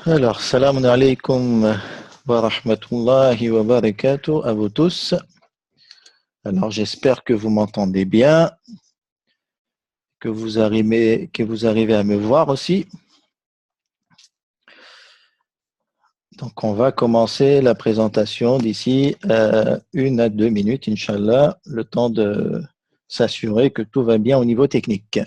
Alors, salam alaikum wa rahmatullahi wa barakatuh à vous tous. Alors, j'espère que vous m'entendez bien, que vous arrivez à me voir aussi. Donc, on va commencer la présentation d'ici 1 à 2 minutes, Inch'Allah, le temps de s'assurer que tout va bien au niveau technique.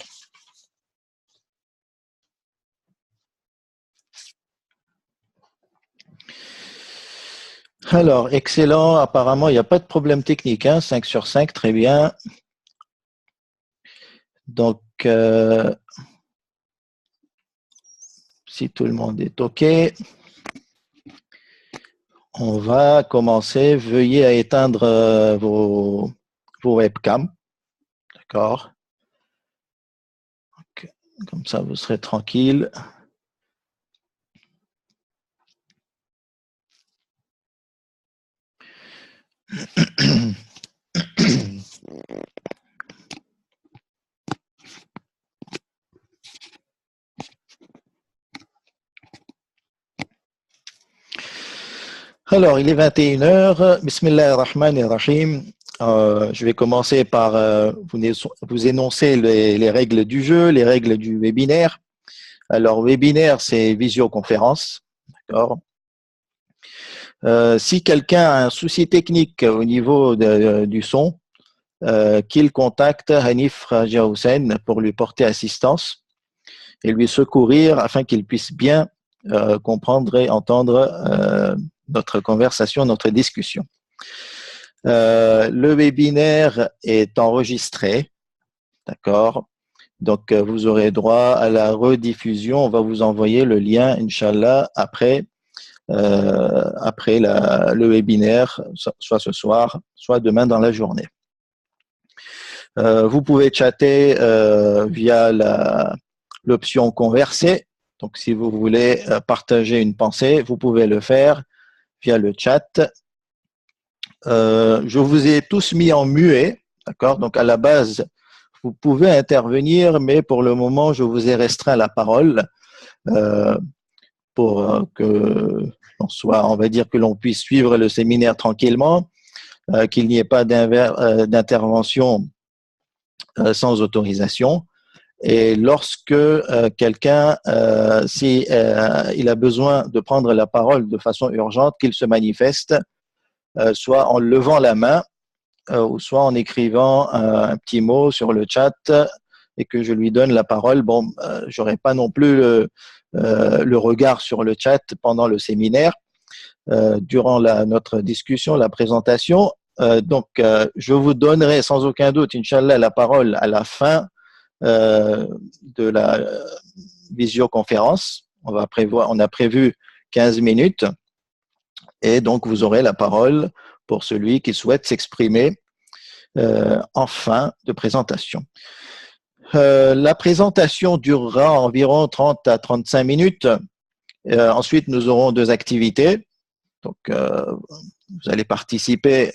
Alors, excellent. Apparemment, il n'y a pas de problème technique. 5 sur 5, très bien. Donc, si tout le monde est OK, on va commencer. Veuillez à éteindre vos webcams. D'accord. Okay. Comme ça, vous serez tranquille. Alors, il est 21h. Bismillah ar-Rahman ar-Rahim. Je vais commencer par vous énoncer les règles du jeu, les règles du webinaire. Alors, webinaire, c'est visioconférence. D'accord. Si quelqu'un a un souci technique au niveau du son, qu'il contacte Hanif Raja Hussein pour lui porter assistance et lui secourir afin qu'il puisse bien comprendre et entendre notre conversation, notre discussion. Le webinaire est enregistré, d'accord. Donc, vous aurez droit à la rediffusion. On va vous envoyer le lien, Inch'Allah, après le webinaire, soit ce soir, soit demain dans la journée. Vous pouvez chatter via l'option converser. Donc, si vous voulez partager une pensée, vous pouvez le faire via le chat. Je vous ai tous mis en muet, d'accord? Donc, à la base, vous pouvez intervenir, mais pour le moment, je vous ai restreint la parole pour que l'on soit, on va dire, que l'on puisse suivre le séminaire tranquillement, qu'il n'y ait pas d'intervention sans autorisation. Et lorsque quelqu'un, si il a besoin de prendre la parole de façon urgente, qu'il se manifeste, soit en levant la main, ou soit en écrivant un petit mot sur le chat et que je lui donne la parole. Bon, j'aurai pas non plus le regard sur le chat pendant le séminaire, durant notre discussion, la présentation. Donc, je vous donnerai sans aucun doute, Inch'Allah, la parole à la fin de la visioconférence. On a prévu 15 minutes et donc vous aurez la parole pour celui qui souhaite s'exprimer en fin de présentation. La présentation durera environ 30 à 35 minutes. Ensuite, nous aurons 2 activités. Donc, vous allez participer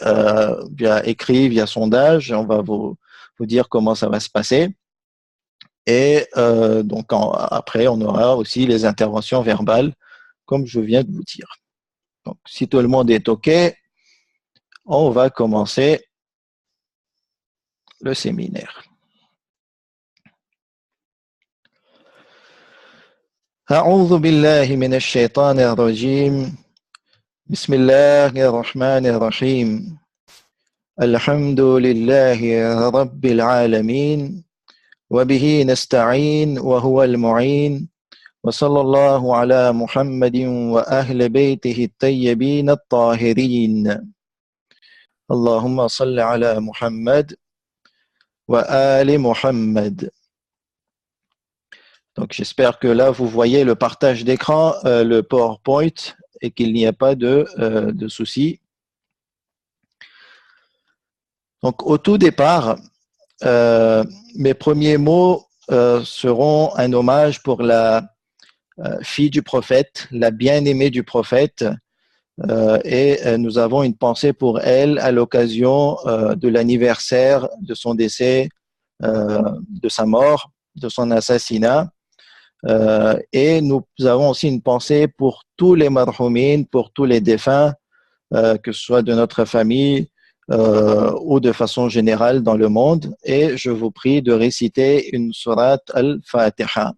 via écrit, via sondage. On va vous dire comment ça va se passer. Et donc, après, on aura aussi les interventions verbales, comme je viens de vous dire. Donc, si tout le monde est OK, on va commencer le séminaire. أعوذ بالله من الشيطان الرجيم بسم الله الرحمن الرحيم الحمد لله رب العالمين وبه نستعين وهو المعين وصلى الله على محمد وأهل بيته الطيبين الطاهرين اللهم صل على محمد وآل محمد. Donc, j'espère que là, vous voyez le partage d'écran, le PowerPoint, et qu'il n'y a pas de soucis. Donc, au tout départ, mes premiers mots seront un hommage pour la fille du prophète, la bien-aimée du prophète, et nous avons une pensée pour elle à l'occasion de l'anniversaire de son décès, de sa mort, de son assassinat. Et nous avons aussi une pensée pour tous les marhoumin, pour tous les défunts, que ce soit de notre famille ou de façon générale dans le monde. Et je vous prie de réciter une sourate al-Fatiha.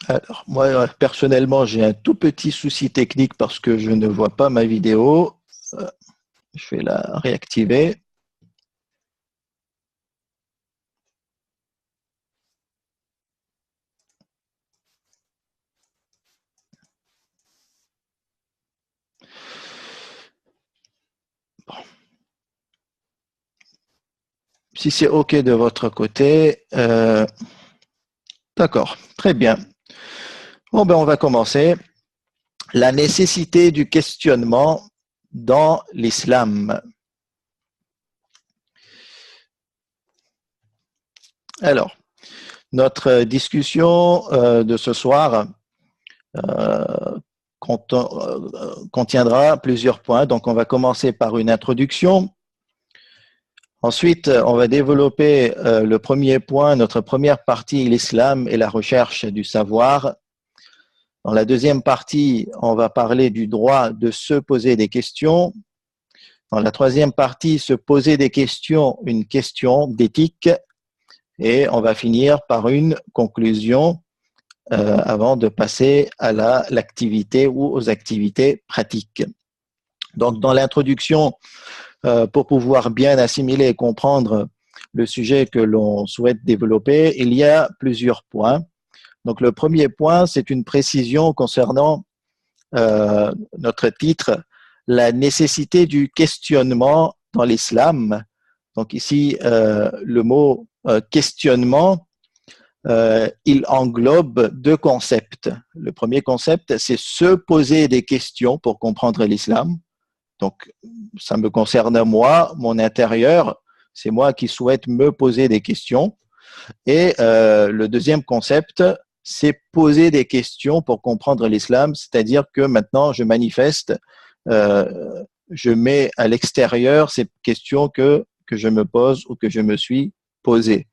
Alors, moi, personnellement, j'ai un tout petit souci technique parce que je ne vois pas ma vidéo. Je vais la réactiver. Si c'est OK de votre côté, d'accord, très bien. Bon, ben, on va commencer. La nécessité du questionnement dans l'islam. Alors, notre discussion de ce soir contiendra plusieurs points. Donc, on va commencer par une introduction. Ensuite, on va développer le premier point, notre première partie, l'islam et la recherche du savoir. Dans la deuxième partie, on va parler du droit de se poser des questions. Dans la troisième partie, se poser des questions, une question d'éthique. Et on va finir par une conclusion avant de passer à l'activité ou aux activités pratiques. Donc, dans l'introduction, pour pouvoir bien assimiler et comprendre le sujet que l'on souhaite développer, il y a plusieurs points. Donc, le premier point, c'est une précision concernant notre titre, la nécessité du questionnement dans l'islam. Donc ici, le mot questionnement, il englobe deux concepts. Le premier concept, c'est se poser des questions pour comprendre l'islam. Donc, ça me concerne moi, mon intérieur, c'est moi qui souhaite me poser des questions. Et le deuxième concept, c'est poser des questions pour comprendre l'islam, c'est-à-dire que maintenant je manifeste, je mets à l'extérieur ces questions que je me pose ou que je me suis posées.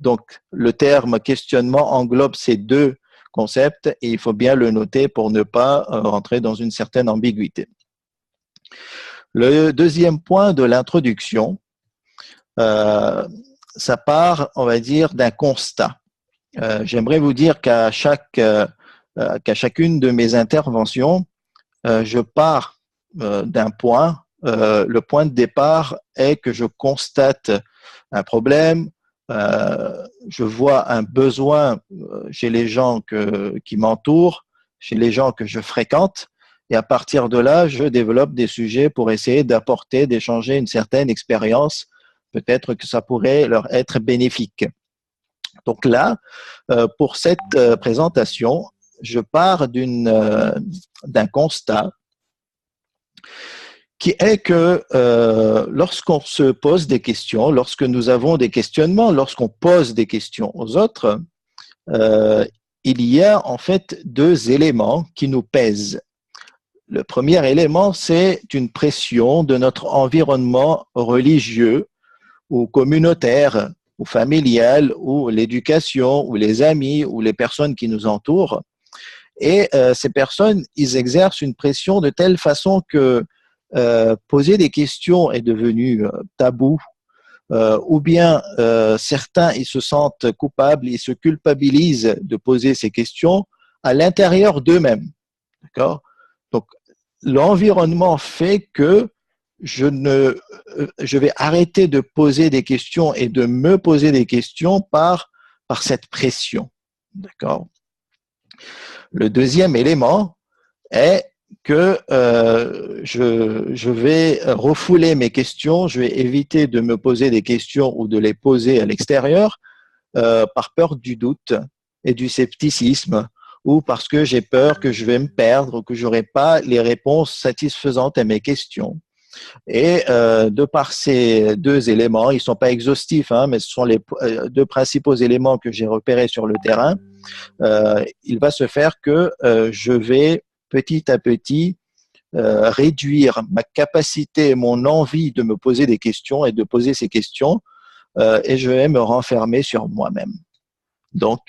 Donc le terme questionnement englobe ces deux concepts et il faut bien le noter pour ne pas rentrer dans une certaine ambiguïté. Le deuxième point de l'introduction, ça part, on va dire, d'un constat. J'aimerais vous dire qu'à chacune de mes interventions, je pars d'un point. Le point de départ est que je constate un problème, je vois un besoin chez les gens qui m'entourent, chez les gens que je fréquente, et à partir de là, je développe des sujets pour essayer d'apporter, d'échanger une certaine expérience. Peut-être que ça pourrait leur être bénéfique. Donc là, pour cette présentation, je pars d'un constat qui est que lorsqu'on se pose des questions, lorsque nous avons des questionnements, lorsqu'on pose des questions aux autres, il y a en fait deux éléments qui nous pèsent. Le premier élément, c'est une pression de notre environnement religieux ou communautaire ou familial ou l'éducation ou les amis ou les personnes qui nous entourent. Et ces personnes, ils exercent une pression de telle façon que poser des questions est devenu tabou, ou bien certains, ils se sentent coupables, ils se culpabilisent de poser ces questions à l'intérieur d'eux-mêmes. D'accord? Donc, l'environnement fait que je vais arrêter de poser des questions et de me poser des questions par cette pression. D'accord? Le deuxième élément est que je vais refouler mes questions, je vais éviter de me poser des questions ou de les poser à l'extérieur par peur du doute et du scepticisme, ou parce que j'ai peur que je vais me perdre ou que je n'aurai pas les réponses satisfaisantes à mes questions. Et de par ces deux éléments, ils ne sont pas exhaustifs, hein, mais ce sont les deux principaux éléments que j'ai repérés sur le terrain, il va se faire que je vais petit à petit réduire ma capacité, mon envie de me poser des questions et de poser ces questions, et je vais me renfermer sur moi-même. Donc,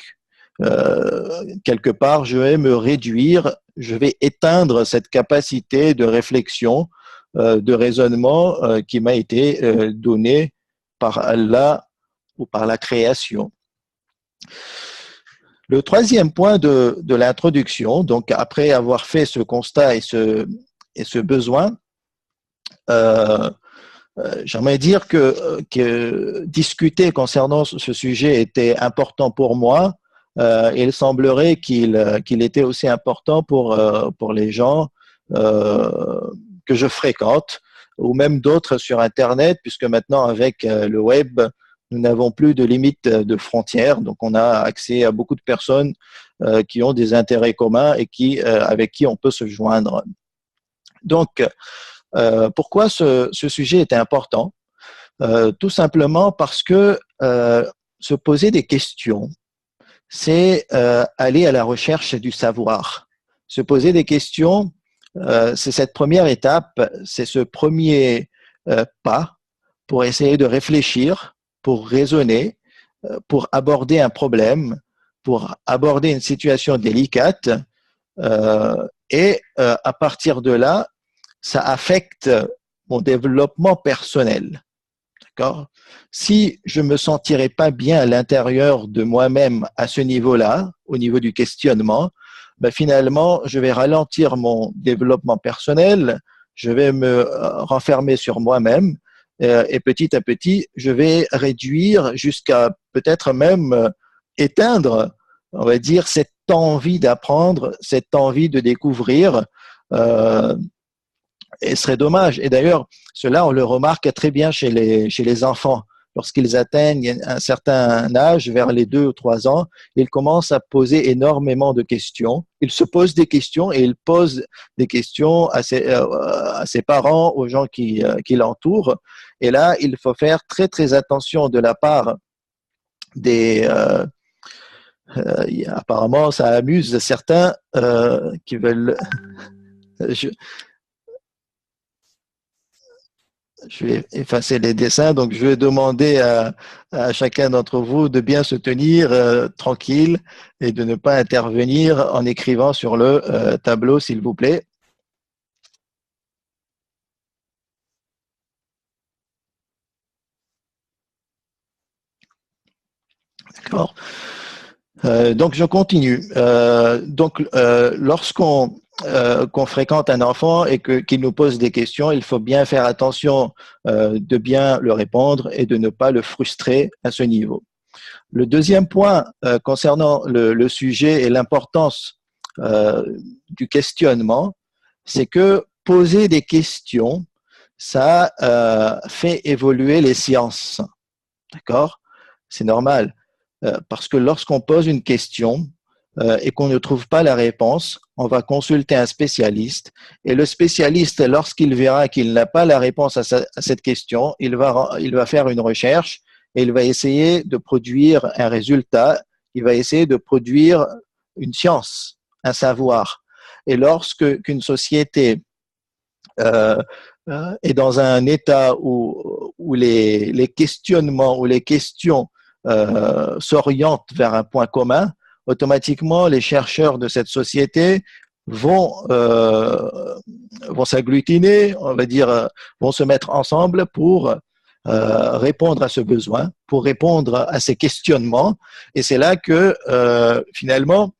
quelque part, je vais me réduire, je vais éteindre cette capacité de réflexion, de raisonnement qui m'a été donnée par Allah ou par la création. Le troisième point de l'introduction, donc après avoir fait ce constat et ce besoin, j'aimerais dire que discuter concernant ce sujet était important pour moi. Il semblerait qu'il était aussi important pour les gens que je fréquente, ou même d'autres sur Internet, puisque maintenant, avec le web, nous n'avons plus de limite de frontières. Donc, on a accès à beaucoup de personnes qui ont des intérêts communs et avec qui on peut se joindre. Donc, pourquoi ce sujet était important? Tout simplement parce que se poser des questions, c'est aller à la recherche du savoir. Se poser des questions, c'est cette première étape, c'est ce premier pas pour essayer de réfléchir, pour raisonner, pour aborder un problème, pour aborder une situation délicate, et à partir de là, ça affecte mon développement personnel. D'accord? Si je me sentirais pas bien à l'intérieur de moi-même à ce niveau-là, au niveau du questionnement, ben finalement, je vais ralentir mon développement personnel, je vais me renfermer sur moi-même, et petit à petit, je vais réduire jusqu'à peut-être même éteindre, on va dire, cette envie d'apprendre, cette envie de découvrir, et ce serait dommage. Et d'ailleurs, cela, on le remarque très bien chez les enfants. Lorsqu'ils atteignent un certain âge, vers les 2 ou 3 ans, ils commencent à poser énormément de questions. Ils se posent des questions et ils posent des questions à ses parents, aux gens qui l'entourent. Et là, il faut faire très, très attention de la part des... apparemment, ça amuse certains qui veulent... Je vais effacer les dessins, donc je vais demander à chacun d'entre vous de bien se tenir tranquille et de ne pas intervenir en écrivant sur le tableau, s'il vous plaît. D'accord. Donc je continue. Lorsqu'on qu'on fréquente un enfant et qu'il nous pose des questions, il faut bien faire attention de bien le répondre et de ne pas le frustrer à ce niveau. Le deuxième point concernant le sujet et l'importance du questionnement, c'est que poser des questions, ça fait évoluer les sciences. D'accord? C'est normal. Parce que lorsqu'on pose une question et qu'on ne trouve pas la réponse, on va consulter un spécialiste. Et le spécialiste, lorsqu'il verra qu'il n'a pas la réponse à cette question, il va faire une recherche et il va essayer de produire un résultat. Il va essayer de produire une science, un savoir. Et lorsque qu'une société est dans un état où les questionnements ou les questions s'orientent vers un point commun, automatiquement, les chercheurs de cette société vont s'agglutiner, on va dire, vont se mettre ensemble pour répondre à ce besoin, pour répondre à ces questionnements. Et c'est là que finalement,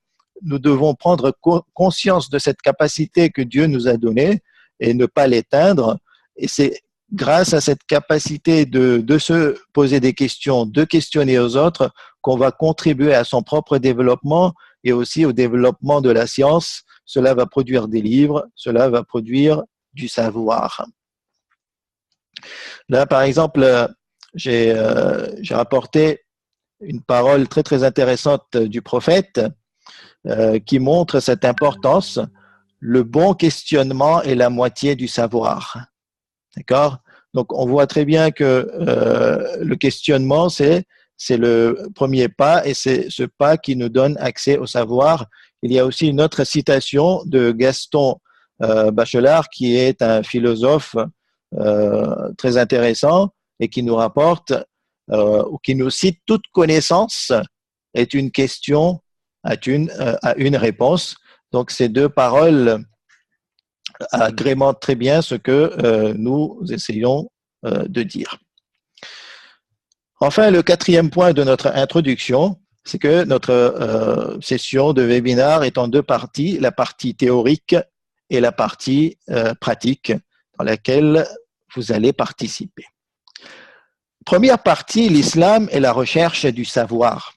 nous devons prendre conscience de cette capacité que Dieu nous a donnée et ne pas l'éteindre. Et c'est grâce à cette capacité de se poser des questions, de questionner aux autres, qu'on va contribuer à son propre développement et aussi au développement de la science, cela va produire des livres, cela va produire du savoir. Là, par exemple, j'ai rapporté une parole très très intéressante du prophète qui montre cette importance. Le bon questionnement est la moitié du savoir. D'accord? Donc, on voit très bien que le questionnement, c'est le premier pas et c'est ce pas qui nous donne accès au savoir. Il y a aussi une autre citation de Gaston Bachelard, qui est un philosophe très intéressant et qui nous rapporte ou qui nous cite: toute connaissance est une question à une réponse. Donc, ces deux paroles agrémentent très bien ce que nous essayons de dire. Enfin, le quatrième point de notre introduction, c'est que notre session de webinaire est en deux parties, la partie théorique et la partie pratique dans laquelle vous allez participer. Première partie, l'islam et la recherche du savoir.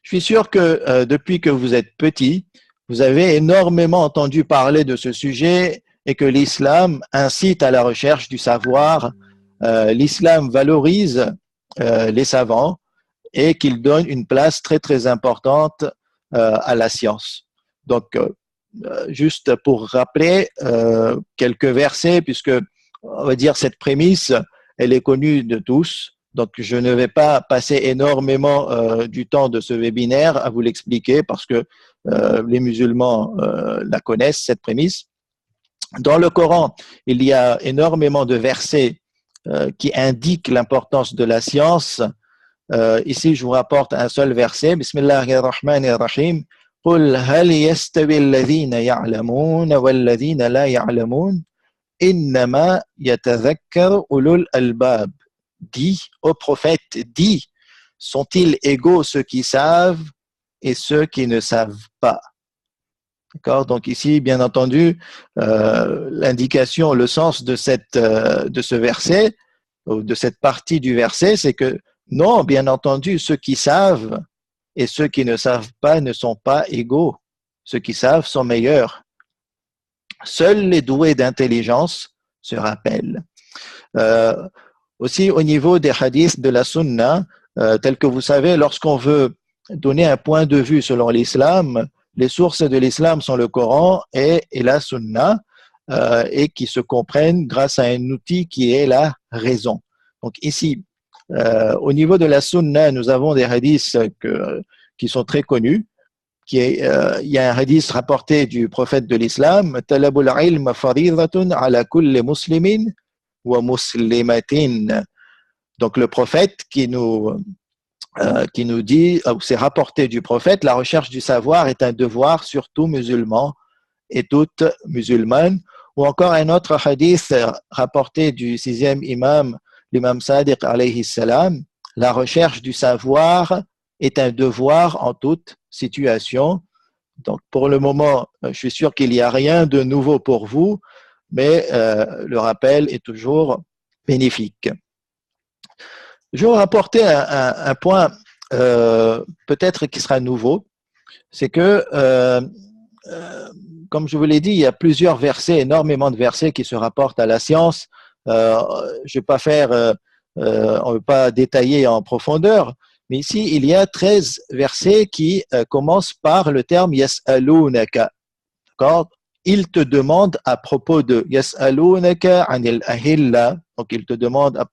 Je suis sûr que depuis que vous êtes petit, vous avez énormément entendu parler de ce sujet et que l'islam incite à la recherche du savoir. L'islam valorise les savants et qu'il donne une place très très importante à la science. Donc, juste pour rappeler quelques versets, puisque on va dire cette prémisse, elle est connue de tous. Donc, je ne vais pas passer énormément du temps de ce webinaire à vous l'expliquer parce que les musulmans la connaissent, cette prémisse. Dans le Coran, il y a énormément de versets qui indiquent l'importance de la science. Ici, je vous rapporte un seul verset. Bismillahirrahmanirrahim. قل هل يستوي الذين يعلمون والذين لا يعلمون إنما يتذكر أولو الألباب. Dit au prophète, dit, sont-ils égaux ceux qui savent et ceux qui ne savent pas? D'accord? Donc ici, bien entendu, l'indication, le sens de ce verset, ou de cette partie du verset, c'est que non, bien entendu, ceux qui savent et ceux qui ne savent pas ne sont pas égaux. Ceux qui savent sont meilleurs. Seuls les doués d'intelligence se rappellent. Aussi, au niveau des hadiths de la sunna, tel que vous savez, lorsqu'on veut donner un point de vue selon l'islam, les sources de l'islam sont le Coran et la sunna, et qui se comprennent grâce à un outil qui est la raison. Donc ici, au niveau de la sunna, nous avons des hadiths qui sont très connus. Il y a un hadith rapporté du prophète de l'islam: Talabul ilm faridatun ala kulli muslimin wa muslimatin. Donc le prophète qui nous dit, c'est rapporté du prophète, la recherche du savoir est un devoir sur tout musulman et toute musulmane. Ou encore un autre hadith rapporté du sixième imam, l'imam Sadiq alayhi salam: la recherche du savoir est un devoir en toute situation. Donc pour le moment, je suis sûr qu'il n'y a rien de nouveau pour vous, mais le rappel est toujours bénéfique. Je vais vous rapporter un point peut-être qui sera nouveau, c'est que comme je vous l'ai dit, il y a plusieurs versets, énormément de versets qui se rapportent à la science. Je ne vais pas on ne veut pas détailler en profondeur, mais ici, il y a 13 versets qui commencent par le terme yas'alunaka. D'accord? Il te demande à propos de yas'alunaka anil ahilla. Donc, il te demande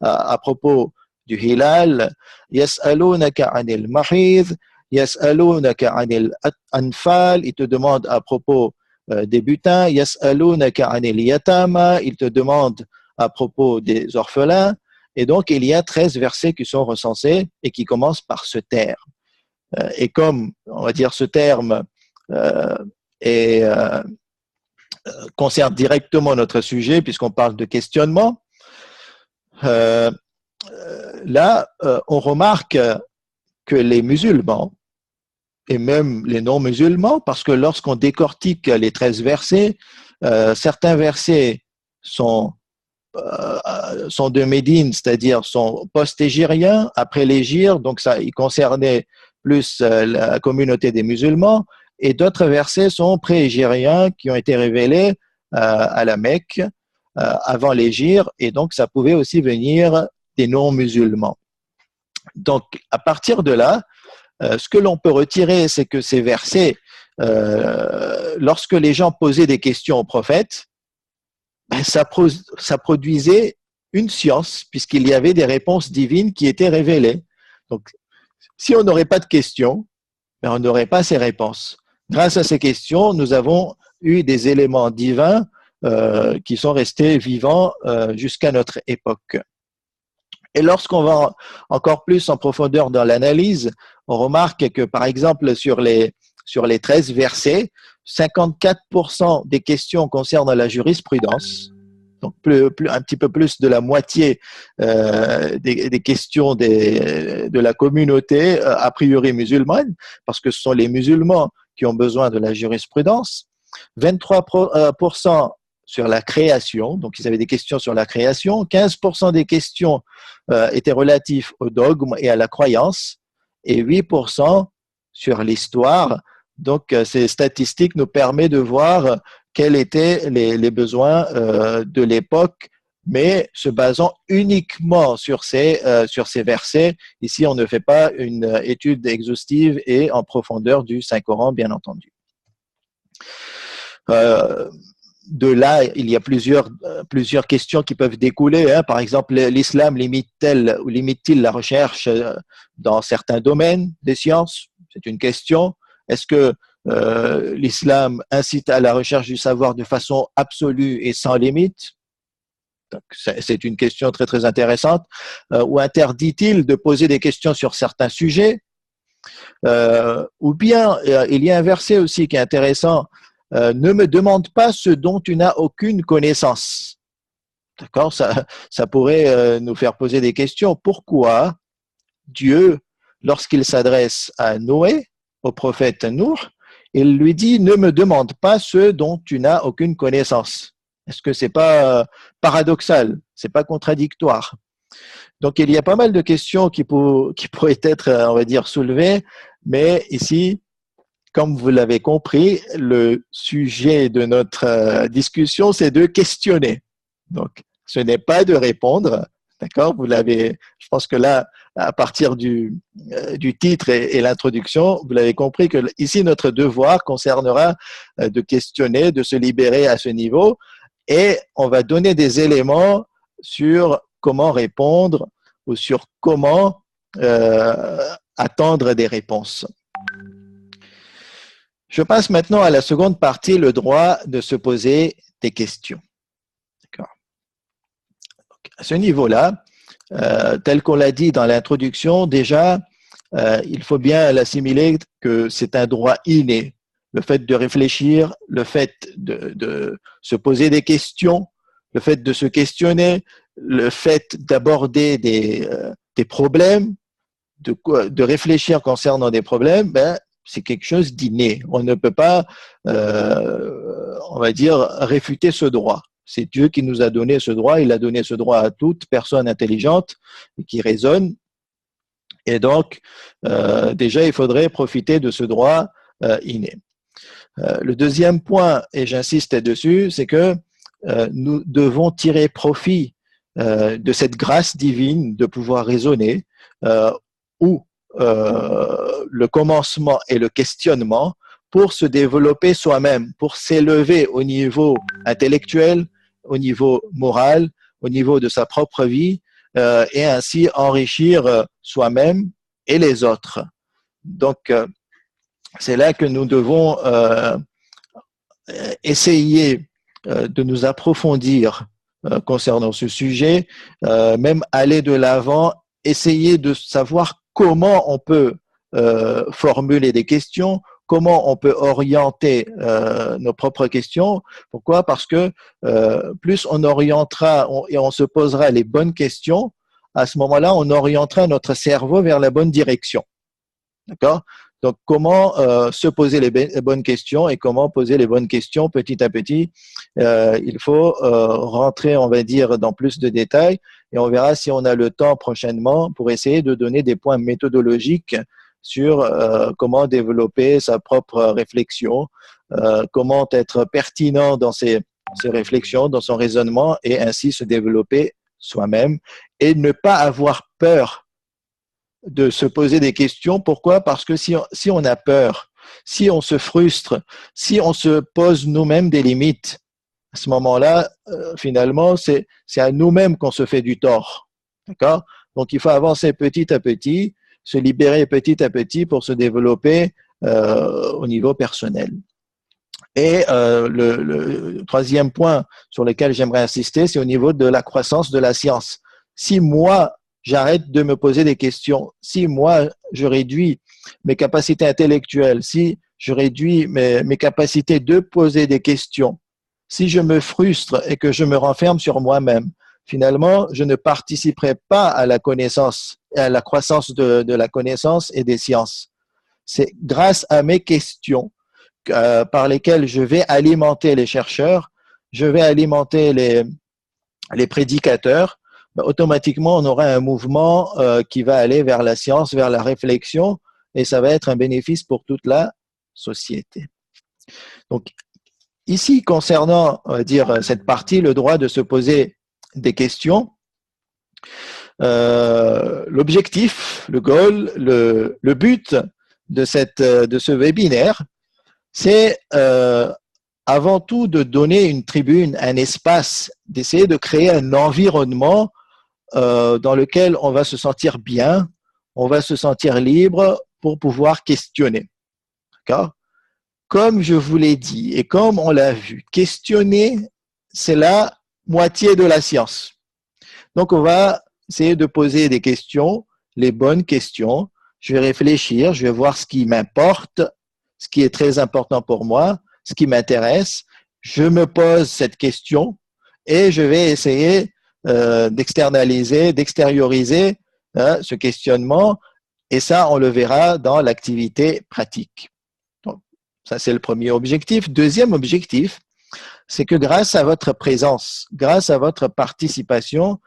à propos du hilal. Yas'alunaka anil mahid. Yas'alunaka anil anfal. Il te demande à propos des butins. Yas'alunaka anil yatama. Il te demande à propos des orphelins. Et donc, il y a 13 versets qui sont recensés et qui commencent par ce terme. Et comme, on va dire, ce terme concerne directement notre sujet, puisqu'on parle de questionnement, là, on remarque que les musulmans, et même les non-musulmans, parce que lorsqu'on décortique les 13 versets, certains versets sont de Médine, c'est-à-dire sont post-égiriens, après l'égir, donc ça, il concernait plus la communauté des musulmans, et d'autres versets sont pré-égériens qui ont été révélés à la Mecque avant l'Hégire, et donc ça pouvait aussi venir des non-musulmans. Donc, à partir de là, ce que l'on peut retirer, c'est que ces versets, lorsque les gens posaient des questions au prophète, ben, ça produisait une science, puisqu'il y avait des réponses divines qui étaient révélées. Donc, si on n'aurait pas de questions, ben, on n'aurait pas ces réponses. Grâce à ces questions, nous avons eu des éléments divins qui sont restés vivants jusqu'à notre époque. Et lorsqu'on va encore plus en profondeur dans l'analyse, on remarque que, par exemple, sur les 13 versets, 54% des questions concernent la jurisprudence, donc un petit peu plus de la moitié des questions de la communauté a priori musulmane, parce que ce sont les musulmans qui ont besoin de la jurisprudence, 23% sur la création, donc ils avaient des questions sur la création, 15% des questions étaient relatives au dogme et à la croyance, et 8% sur l'histoire. Donc, ces statistiques nous permettent de voir quels étaient les besoins de l'époque, mais se basant uniquement sur ces versets. Ici, on ne fait pas une étude exhaustive et en profondeur du Saint-Coran, bien entendu. De là, il y a plusieurs questions qui peuvent découler. Hein. Par exemple, l'islam limite-t-il la recherche dans certains domaines des sciences? C'est une question. Est-ce que l'islam incite à la recherche du savoir de façon absolue et sans limite? C'est une question très, très intéressante. Ou interdit-il de poser des questions sur certains sujets? Ou bien, il y a un verset aussi qui est intéressant. Ne me demande pas ce dont tu n'as aucune connaissance. D'accord? Ça pourrait nous faire poser des questions. Pourquoi Dieu, lorsqu'il s'adresse à Noé, au prophète Nour, il lui dit « Ne me demande pas ce dont tu n'as aucune connaissance ». Est-ce que c'est pas paradoxal? C'est pas contradictoire? Donc, il y a pas mal de questions qui pourraient être, on va dire, soulevées, mais ici, comme vous l'avez compris, le sujet de notre discussion, c'est de questionner. Donc, ce n'est pas de répondre, d'accord? Vous l'avez, je pense que là, à partir du titre et l'introduction, vous l'avez compris que ici, notre devoir concernera de questionner, de se libérer à ce niveau, et on va donner des éléments sur comment répondre ou sur comment attendre des réponses. Je passe maintenant à la seconde partie, le droit de se poser des questions. D'accord. À ce niveau-là, tel qu'on l'a dit dans l'introduction, déjà, il faut bien l'assimiler que c'est un droit inné. Le fait de réfléchir, le fait de se poser des questions, le fait de se questionner, le fait d'aborder des problèmes, de réfléchir concernant des problèmes, ben, c'est quelque chose d'inné. On ne peut pas, on va dire, réfuter ce droit. C'est Dieu qui nous a donné ce droit. Il a donné ce droit à toute personne intelligente qui raisonne. Et donc, déjà, il faudrait profiter de ce droit inné. Le deuxième point, et j'insiste dessus, c'est que nous devons tirer profit de cette grâce divine de pouvoir raisonner où le commencement et le questionnement pour se développer soi-même, pour s'élever au niveau intellectuel, au niveau moral, au niveau de sa propre vie et ainsi enrichir soi-même et les autres. Donc, c'est là que nous devons essayer de nous approfondir concernant ce sujet, même aller de l'avant, essayer de savoir comment on peut formuler des questions, comment on peut orienter nos propres questions. Pourquoi? Parce que plus on orientera et on se posera les bonnes questions, à ce moment-là, on orientera notre cerveau vers la bonne direction. D'accord? Donc, comment se poser les bonnes questions et comment poser les bonnes questions petit à petit. Il faut rentrer, on va dire, dans plus de détails et on verra si on a le temps prochainement pour essayer de donner des points méthodologiques sur comment développer sa propre réflexion, comment être pertinent dans ses réflexions, dans son raisonnement et ainsi se développer soi-même et ne pas avoir peur de se poser des questions. Pourquoi? Parce que si on a peur, si on se frustre, si on se pose nous-mêmes des limites, à ce moment-là, finalement, c'est à nous-mêmes qu'on se fait du tort. D'accord? Donc, il faut avancer petit à petit, se libérer petit à petit pour se développer au niveau personnel. Et le troisième point sur lequel j'aimerais insister, c'est au niveau de la croissance de la science. Si moi, j'arrête de me poser des questions, si moi, je réduis mes capacités intellectuelles, si je réduis mes capacités de poser des questions, si je me frustre et que je me renferme sur moi-même, finalement, je ne participerai pas à la connaissance, à la croissance de la connaissance et des sciences. C'est grâce à mes questions par lesquelles je vais alimenter les chercheurs, je vais alimenter les prédicateurs, automatiquement, on aura un mouvement qui va aller vers la science, vers la réflexion, et ça va être un bénéfice pour toute la société. Donc, ici, concernant, on va dire, cette partie, le droit de se poser des questions, l'objectif, le goal, le but de ce webinaire, c'est avant tout de donner une tribune, un espace, d'essayer de créer un environnement dans lequel on va se sentir bien, on va se sentir libre pour pouvoir questionner. D'accord? Comme je vous l'ai dit et comme on l'a vu, questionner, c'est la moitié de la science. Donc, on va essayer de poser des questions, les bonnes questions. Je vais réfléchir, je vais voir ce qui m'importe, ce qui est très important pour moi, ce qui m'intéresse. Je me pose cette question et je vais essayer d'externaliser, d'extérioriser ce questionnement. Et ça, on le verra dans l'activité pratique. Donc, ça, c'est le premier objectif. Deuxième objectif, c'est que grâce à votre présence, grâce à votre participation,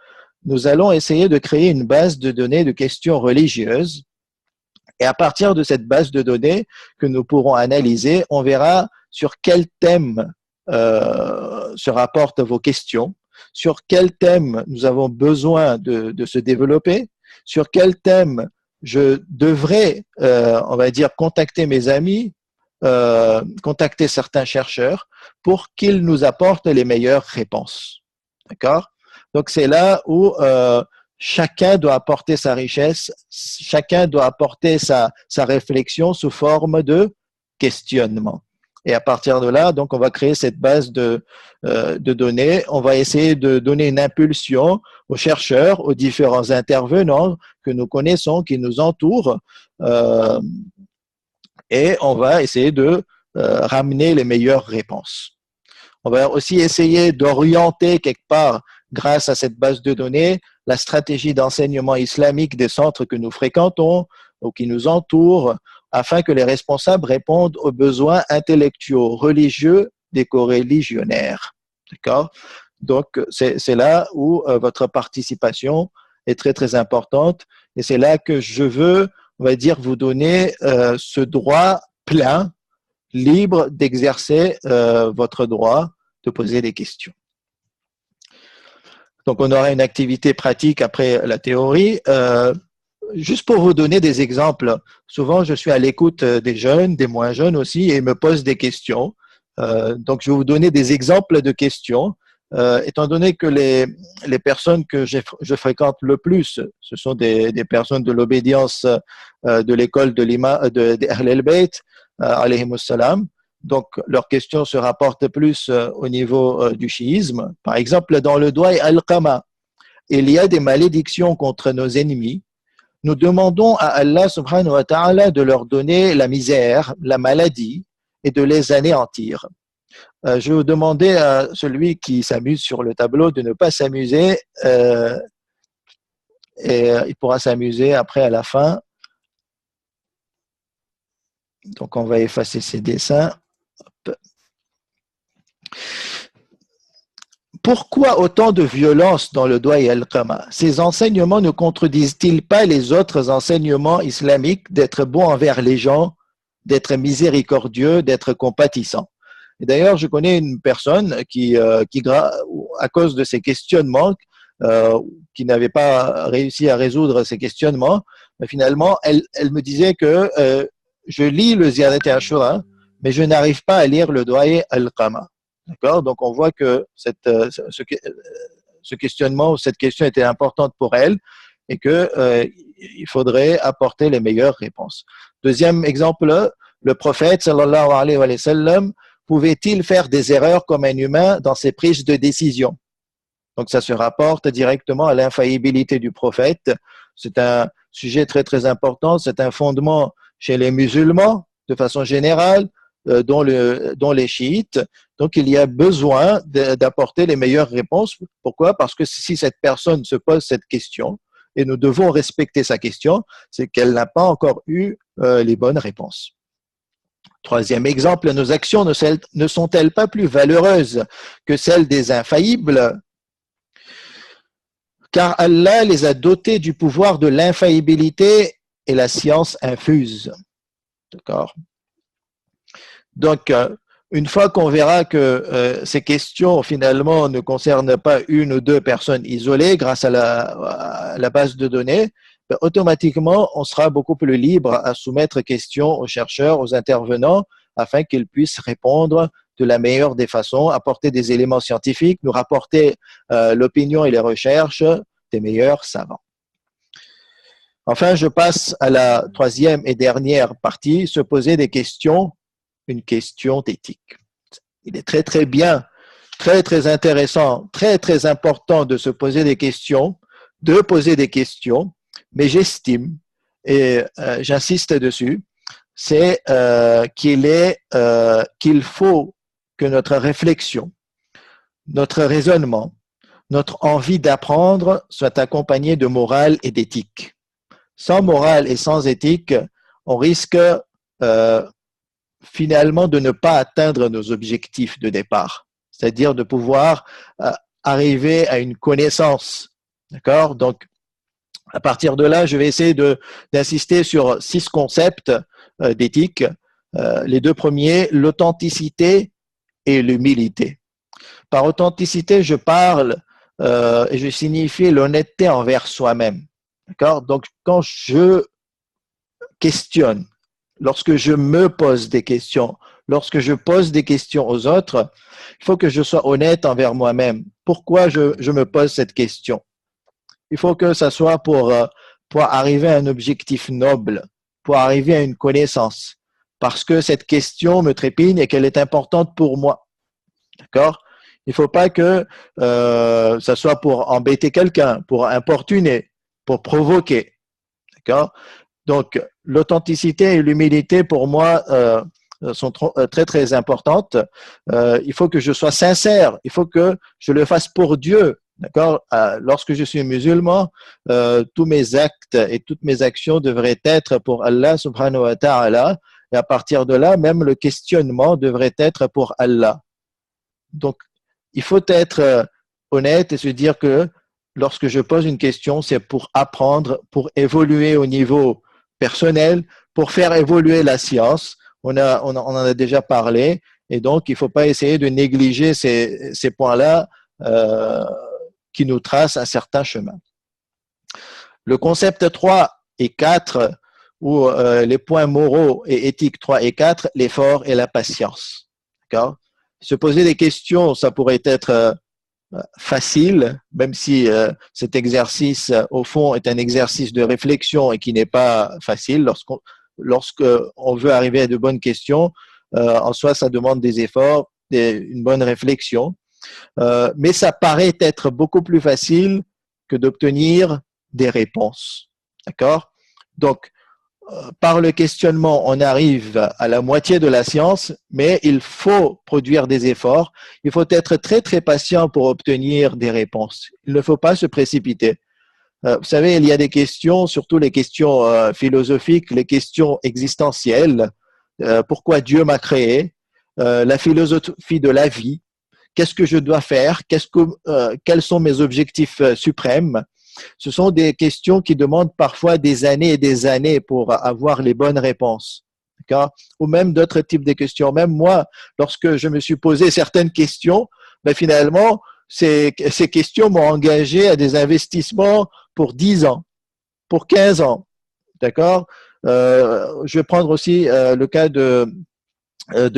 nous allons essayer de créer une base de données de questions religieuses. Et à partir de cette base de données que nous pourrons analyser, on verra sur quel thème se rapportent vos questions, sur quel thème nous avons besoin de se développer, sur quel thème je devrais, on va dire, contacter mes amis, contacter certains chercheurs pour qu'ils nous apportent les meilleures réponses. D'accord? Donc, c'est là où chacun doit apporter sa richesse, chacun doit apporter sa réflexion sous forme de questionnement. Et à partir de là, donc, on va créer cette base de données. On va essayer de donner une impulsion aux chercheurs, aux différents intervenants que nous connaissons, qui nous entourent, et on va essayer de ramener les meilleures réponses. On va aussi essayer d'orienter quelque part, grâce à cette base de données, la stratégie d'enseignement islamique des centres que nous fréquentons ou qui nous entourent, afin que les responsables répondent aux besoins intellectuels, religieux des coreligionnaires. D'accord? Donc, c'est là où votre participation est très, très importante. Et c'est là que je veux, on va dire, vous donner ce droit plein, libre d'exercer votre droit de poser des questions. Donc, on aura une activité pratique après la théorie. Juste pour vous donner des exemples, souvent je suis à l'écoute des jeunes, des moins jeunes aussi, et ils me posent des questions. Donc, je vais vous donner des exemples de questions. Étant donné que les personnes que je fréquente le plus, ce sont des personnes de l'obédience de l'école de Ahl al-Bayt, alayhimus salam. Donc, leurs questions se rapportent plus au niveau du chiisme. Par exemple, dans le doigt al-Qama, il y a des malédictions contre nos ennemis. Nous demandons à Allah subhanahu wa ta'ala de leur donner la misère, la maladie et de les anéantir. Je vais vous demander à celui qui s'amuse sur le tableau de ne pas s'amuser et il pourra s'amuser après à la fin. Donc, on va effacer ces dessins. pourquoi autant de violence dans le doigt et al-qama? Ces enseignements ne contredisent-ils pas les autres enseignements islamiques d'être bon envers les gens, d'être miséricordieux, d'être compatissant? Et d'ailleurs, je connais une personne à cause de ces questionnements, qui n'avait pas réussi à résoudre ces questionnements, mais finalement, elle me disait que je lis le Ziyadat Ashura, mais je n'arrive pas à lire le Doigt al-Qama. D'accord? Donc, on voit que ce questionnement ou cette question était importante pour elle et il faudrait apporter les meilleures réponses. Deuxième exemple, le prophète, sallallahu alayhi wa sallam, pouvait-il faire des erreurs comme un humain dans ses prises de décision? Donc, ça se rapporte directement à l'infaillibilité du prophète. C'est un sujet très, très important. C'est un fondement chez les musulmans, de façon générale, dont les chiites. Donc, il y a besoin d'apporter les meilleures réponses. Pourquoi? Parce que si cette personne se pose cette question, et nous devons respecter sa question, c'est qu'elle n'a pas encore eu les bonnes réponses. Troisième exemple, nos actions ne sont-elles pas plus valeureuses que celles des infaillibles? Car Allah les a dotés du pouvoir de l'infaillibilité et la science infuse. D'accord? Donc, une fois qu'on verra que ces questions, finalement, ne concernent pas une ou deux personnes isolées grâce à la base de données, ben, automatiquement, on sera beaucoup plus libre à soumettre questions aux chercheurs, aux intervenants, afin qu'ils puissent répondre de la meilleure des façons, apporter des éléments scientifiques, nous rapporter l'opinion et les recherches des meilleurs savants. Enfin, je passe à la troisième et dernière partie, se poser des questions, une question d'éthique. Il est très, très bien, très, très intéressant, très, très important de se poser des questions, mais j'estime, et j'insiste dessus, c'est qu'il faut que notre réflexion, notre raisonnement, notre envie d'apprendre soit accompagné de morale et d'éthique. Sans morale et sans éthique, on risque finalement de ne pas atteindre nos objectifs de départ, c'est-à-dire de pouvoir arriver à une connaissance. D'accord? Donc, à partir de là, je vais essayer d'insister sur 6 concepts d'éthique. Les deux premiers, l'authenticité et l'humilité. Par authenticité, je parle et je signifie l'honnêteté envers soi-même. D'accord? Donc, quand je questionne, lorsque je me pose des questions, lorsque je pose des questions aux autres, il faut que je sois honnête envers moi-même. Pourquoi je me pose cette question? Il faut que ça soit pour arriver à un objectif noble, pour arriver à une connaissance, parce que cette question me trépigne et qu'elle est importante pour moi. D'accord? Il ne faut pas que ça soit pour embêter quelqu'un, pour importuner, pour provoquer. D'accord? Donc, l'authenticité et l'humilité, pour moi, sont très, très importantes. Il faut que je sois sincère. Il faut que je le fasse pour Dieu. D'accord? Lorsque je suis musulman, tous mes actes et toutes mes actions devraient être pour Allah subhanahu wa ta'ala. Et à partir de là, même le questionnement devrait être pour Allah. Donc, il faut être honnête et se dire que lorsque je pose une question, c'est pour apprendre, pour évoluer au niveau personnel, pour faire évoluer la science. On en a déjà parlé, et donc il ne faut pas essayer de négliger ces points-là qui nous tracent un certain chemin. Le concept 3 et 4, ou les points moraux et éthiques 3 et 4, l'effort et la patience. D'accord? Se poser des questions, ça pourrait être facile, même si cet exercice, au fond, est un exercice de réflexion et qui n'est pas facile. Lorsqu'on veut arriver à de bonnes questions, en soi, ça demande des efforts, une bonne réflexion. Mais ça paraît être beaucoup plus facile que d'obtenir des réponses. D'accord? Donc, par le questionnement, on arrive à la moitié de la science, mais il faut produire des efforts. Il faut être très, très patient pour obtenir des réponses. Il ne faut pas se précipiter. Vous savez, il y a des questions, surtout les questions philosophiques, les questions existentielles. Pourquoi Dieu m'a créé? La philosophie de la vie. qu'est-ce que je dois faire, quels sont mes objectifs suprêmes. Ce sont des questions qui demandent parfois des années et des années pour avoir les bonnes réponses. Ou même d'autres types de questions. Même moi, lorsque je me suis posé certaines questions, ben finalement, ces questions m'ont engagé à des investissements pour 10 ans, pour 15 ans. D'accord. Je vais prendre aussi le cas de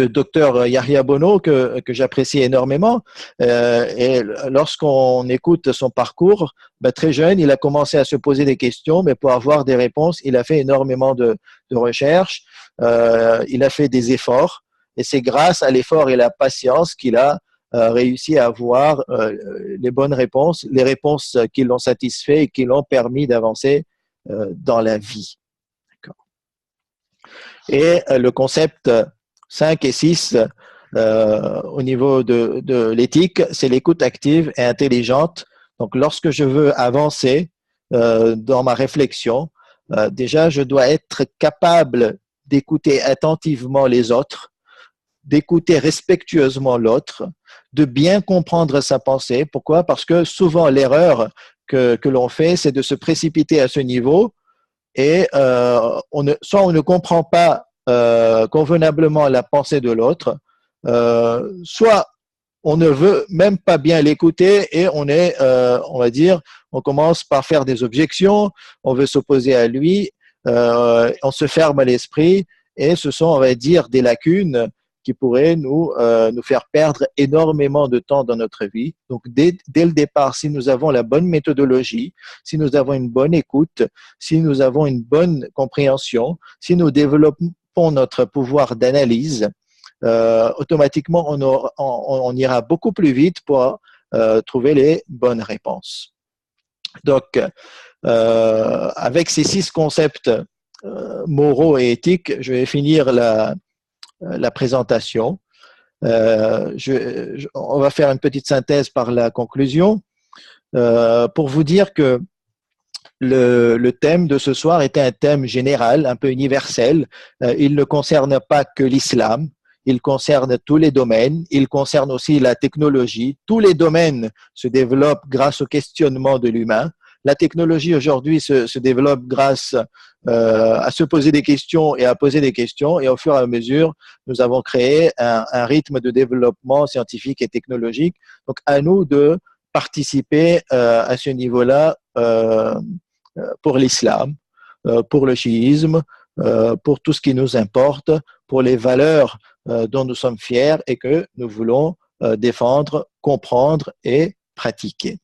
docteur Yahya Bono que j'apprécie énormément. Et lorsqu'on écoute son parcours, ben, très jeune, il a commencé à se poser des questions, mais pour avoir des réponses, il a fait énormément de recherches, il a fait des efforts, et c'est grâce à l'effort et la patience qu'il a réussi à avoir les bonnes réponses, les réponses qui l'ont satisfait et qui l'ont permis d'avancer dans la vie. Et le concept 5 et 6, au niveau de l'éthique, c'est l'écoute active et intelligente. Donc, lorsque je veux avancer dans ma réflexion, déjà, je dois être capable d'écouter attentivement les autres, d'écouter respectueusement l'autre, de bien comprendre sa pensée. Pourquoi? Parce que souvent, l'erreur que l'on fait, c'est de se précipiter à ce niveau et soit on ne comprend pas convenablement la pensée de l'autre, soit on ne veut même pas bien l'écouter et on va dire, on commence par faire des objections, on veut s'opposer à lui, on se ferme à l'esprit et ce sont, on va dire, des lacunes qui pourraient nous faire perdre énormément de temps dans notre vie. Donc, dès le départ, si nous avons la bonne méthodologie, si nous avons une bonne écoute, si nous avons une bonne compréhension, si nous développons notre pouvoir d'analyse, automatiquement, on ira beaucoup plus vite pour trouver les bonnes réponses. Donc, avec ces 6 concepts moraux et éthiques, je vais finir la présentation. On va faire une petite synthèse par la conclusion pour vous dire que le thème de ce soir était un thème général, un peu universel. Il ne concerne pas que l'islam, il concerne tous les domaines, il concerne aussi la technologie. Tous les domaines se développent grâce au questionnement de l'humain. La technologie aujourd'hui se développe grâce à se poser des questions et à poser des questions. Et au fur et à mesure, nous avons créé un rythme de développement scientifique et technologique. Donc, à nous de participer à ce niveau-là pour l'islam, pour le chiisme, pour tout ce qui nous importe, pour les valeurs dont nous sommes fiers et que nous voulons défendre, comprendre et pratiquer.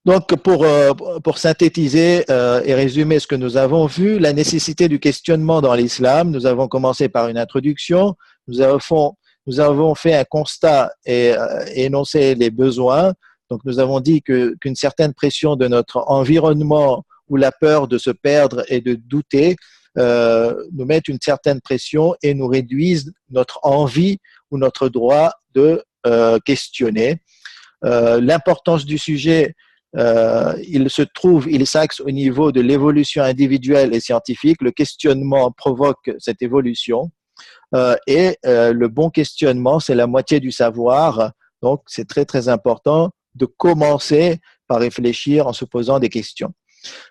Donc, pour synthétiser et résumer ce que nous avons vu, la nécessité du questionnement dans l'islam, nous avons commencé par une introduction, nous avons fait un constat et énoncé les besoins. Donc, nous avons dit qu'une certaine pression de notre environnement ou la peur de se perdre et de douter nous mettent une certaine pression et nous réduisent notre envie ou notre droit de questionner. L'importance du sujet, il s'axe au niveau de l'évolution individuelle et scientifique. Le questionnement provoque cette évolution et le bon questionnement, c'est la moitié du savoir. Donc, c'est très, très important de commencer par réfléchir en se posant des questions.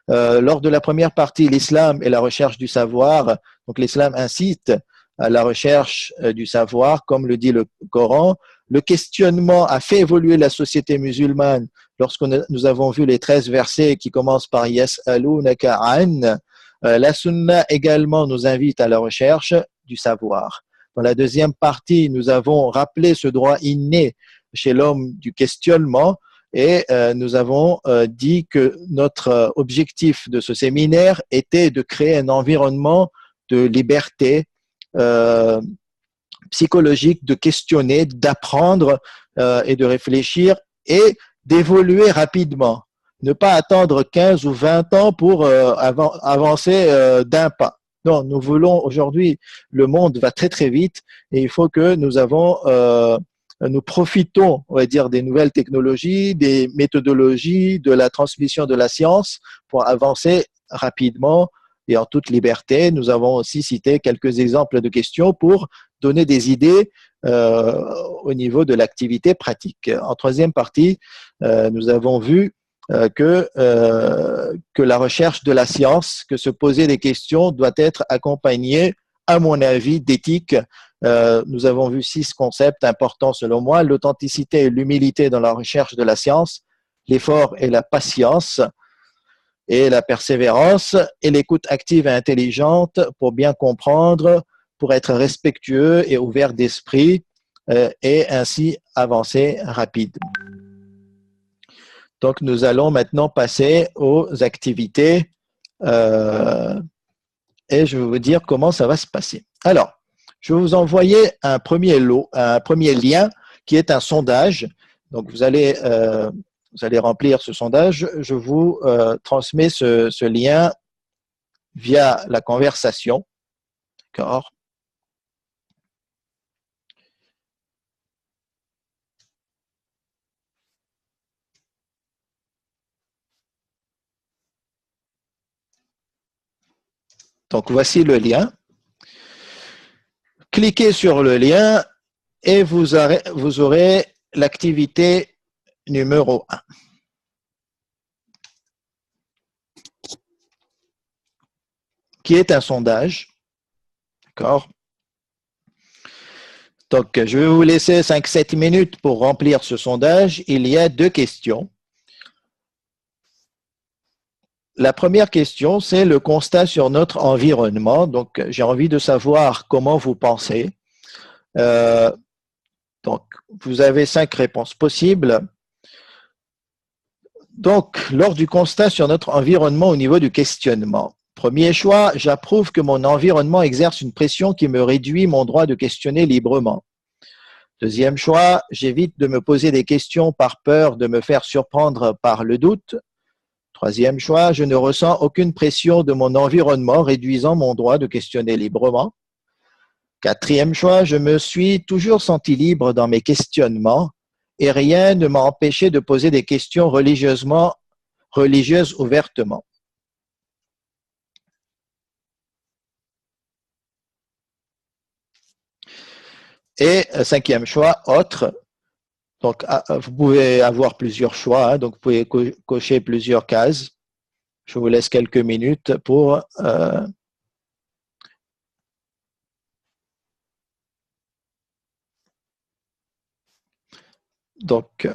Lors de la première partie, l'islam et la recherche du savoir, donc l'islam incite à la recherche du savoir, comme le dit le Coran. Le questionnement a fait évoluer la société musulmane lorsque nous avons vu les 13 versets qui commencent par Yas'alunaka an. La sunna également nous invite à la recherche du savoir. Dans la deuxième partie, nous avons rappelé ce droit inné chez l'homme du questionnement et nous avons dit que notre objectif de ce séminaire était de créer un environnement de liberté psychologique, de questionner, d'apprendre et de réfléchir et d'évoluer rapidement. Ne pas attendre 15 ou 20 ans pour avancer d'un pas. Non, nous voulons aujourd'hui, le monde va très très vite et il faut que nous profitons, on va dire, des nouvelles technologies, des méthodologies, de la transmission de la science pour avancer rapidement et en toute liberté. Nous avons aussi cité quelques exemples de questions pour donner des idées au niveau de l'activité pratique. En troisième partie, nous avons vu que la recherche de la science, que se poser des questions doit être accompagnée, à mon avis, d'éthique. Nous avons vu 6 concepts importants selon moi: l'authenticité et l'humilité dans la recherche de la science, l'effort et la patience, et la persévérance, et l'écoute active et intelligente pour bien comprendre, pour être respectueux et ouvert d'esprit, et ainsi avancer rapide. Donc, nous allons maintenant passer aux activités et je vais vous dire comment ça va se passer. Alors, je vais vous envoyer un premier lien qui est un sondage. Donc, vous allez remplir ce sondage. Je vous transmets ce lien via la conversation. D'accord? Donc, voici le lien. Cliquez sur le lien et vous aurez l'activité numéro 1, qui est un sondage. D'accord? Donc, je vais vous laisser 5-7 minutes pour remplir ce sondage. Il y a 2 questions. La première question, c'est le constat sur notre environnement. Donc, j'ai envie de savoir comment vous pensez. Donc, vous avez 5 réponses possibles. Donc, lors du constat sur notre environnement au niveau du questionnement, premier choix, j'approuve que mon environnement exerce une pression qui me réduit mon droit de questionner librement. Deuxième choix, j'évite de me poser des questions par peur de me faire surprendre par le doute. Troisième choix, je ne ressens aucune pression de mon environnement réduisant mon droit de questionner librement. Quatrième choix, je me suis toujours senti libre dans mes questionnements et rien ne m'a empêché de poser des questions religieuses ouvertement. Et cinquième choix, autre. Donc, vous pouvez avoir plusieurs choix, hein, donc vous pouvez cocher plusieurs cases. Je vous laisse quelques minutes pour donc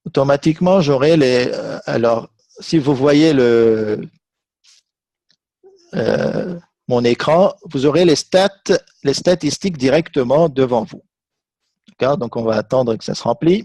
automatiquement j'aurai les alors si vous voyez mon écran, vous aurez les statistiques directement devant vous. D'accord? Donc on va attendre que ça se remplisse.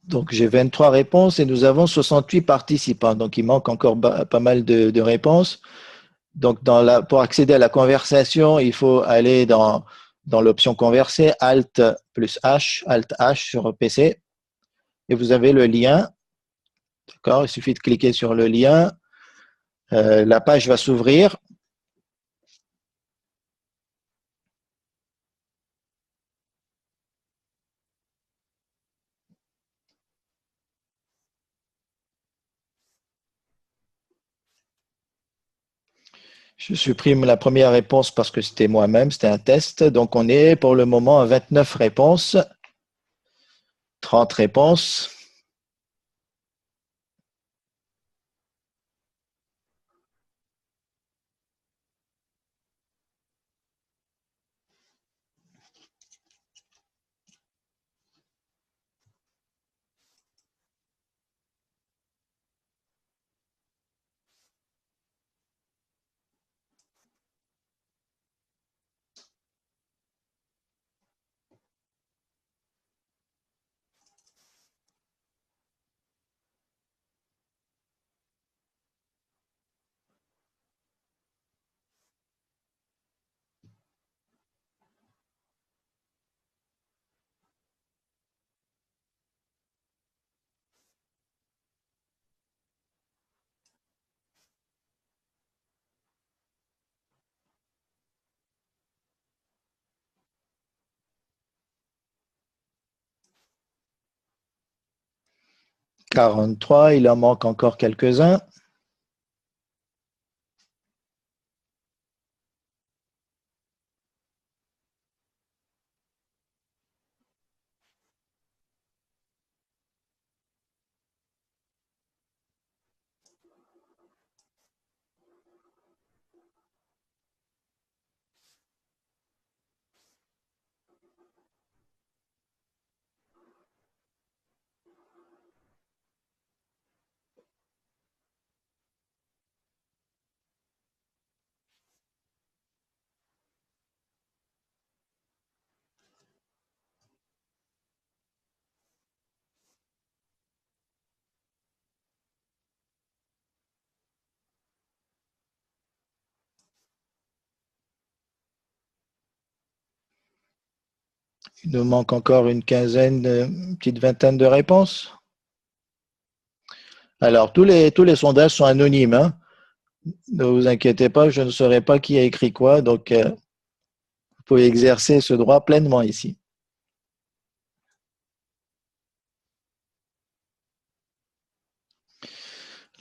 Donc j'ai 23 réponses et nous avons 68 participants. Donc il manque encore pas mal de réponses. Donc pour accéder à la conversation, il faut aller dans l'option converser, Alt plus H, Alt H sur PC, et vous avez le lien. D'accord? Il suffit de cliquer sur le lien. La page va s'ouvrir. Je supprime la première réponse parce que c'était moi-même, c'était un test. Donc on est pour le moment à 29 réponses, 30 réponses. 43, il en manque encore quelques-uns. Il nous manque encore une quinzaine, une petite vingtaine de réponses. Alors, tous les sondages sont anonymes, hein. Ne vous inquiétez pas, je ne saurais pas qui a écrit quoi, donc vous pouvez exercer ce droit pleinement ici.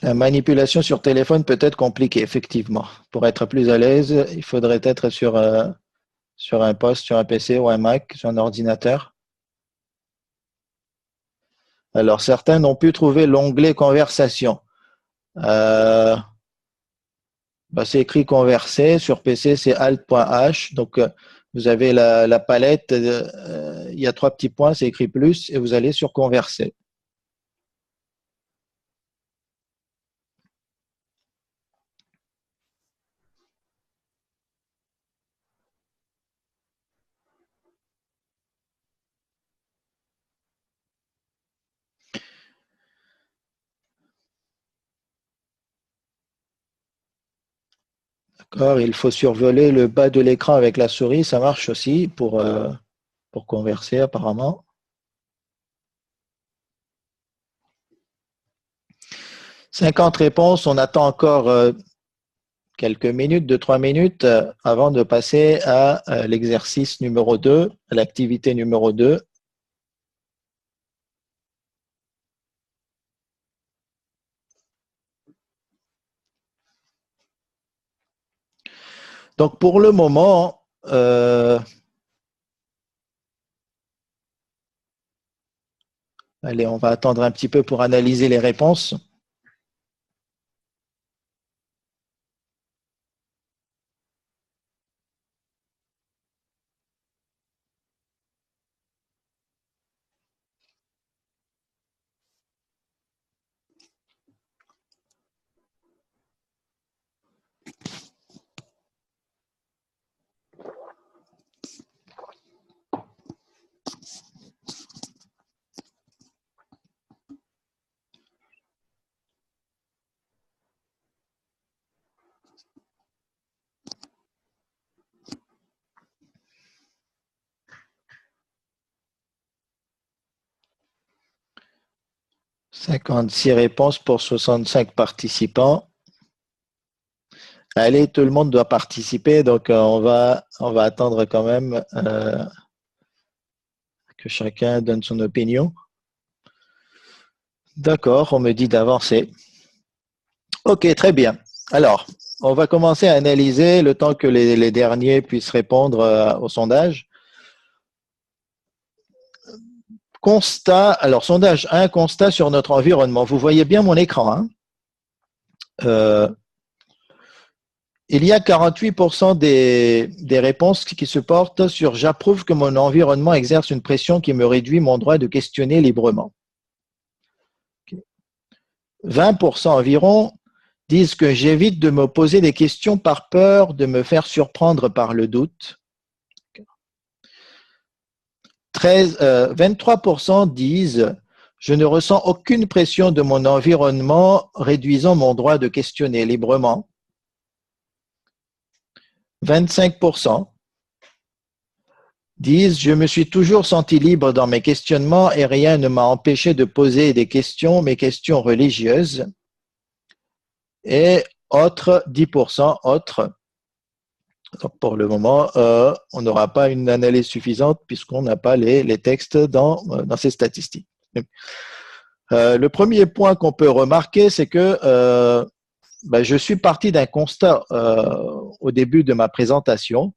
La manipulation sur téléphone peut être compliquée, effectivement. Pour être plus à l'aise, il faudrait être sur un poste, sur un PC ou un Mac, sur un ordinateur. Alors, certains n'ont pu trouver l'onglet conversation. Euh, c'est écrit converser. Sur PC, c'est Alt.H. Donc, vous avez la palette. Il y a 3 petits points, c'est écrit plus, et vous allez sur converser. D'accord, il faut survoler le bas de l'écran avec la souris. Ça marche aussi pour converser, apparemment. 50 réponses. On attend encore quelques minutes, 2-3 minutes, avant de passer à l'exercice numéro 2, à l'activité numéro 2. Donc, pour le moment, allez, on va attendre un petit peu pour analyser les réponses. « 56 réponses pour 65 participants. » Allez, tout le monde doit participer, donc on va attendre quand même que chacun donne son opinion. D'accord, on me dit d'avancer. Ok, très bien. Alors, on va commencer à analyser le temps que les derniers puissent répondre au sondage. Constat, alors sondage 1, constat sur notre environnement. Vous voyez bien mon écran, hein? Il y a 48% des réponses qui se portent sur « J'approuve que mon environnement exerce une pression qui me réduit mon droit de questionner librement ». 20% environ disent que j'évite de me poser des questions par peur de me faire surprendre par le doute. 23% disent « Je ne ressens aucune pression de mon environnement réduisant mon droit de questionner librement ». 25% disent « Je me suis toujours senti libre dans mes questionnements et rien ne m'a empêché de poser des questions, mes questions religieuses. » Et autres, 10% autres. Donc pour le moment, on n'aura pas une analyse suffisante puisqu'on n'a pas les textes dans ces statistiques. Le premier point qu'on peut remarquer, c'est que je suis parti d'un constat au début de ma présentation.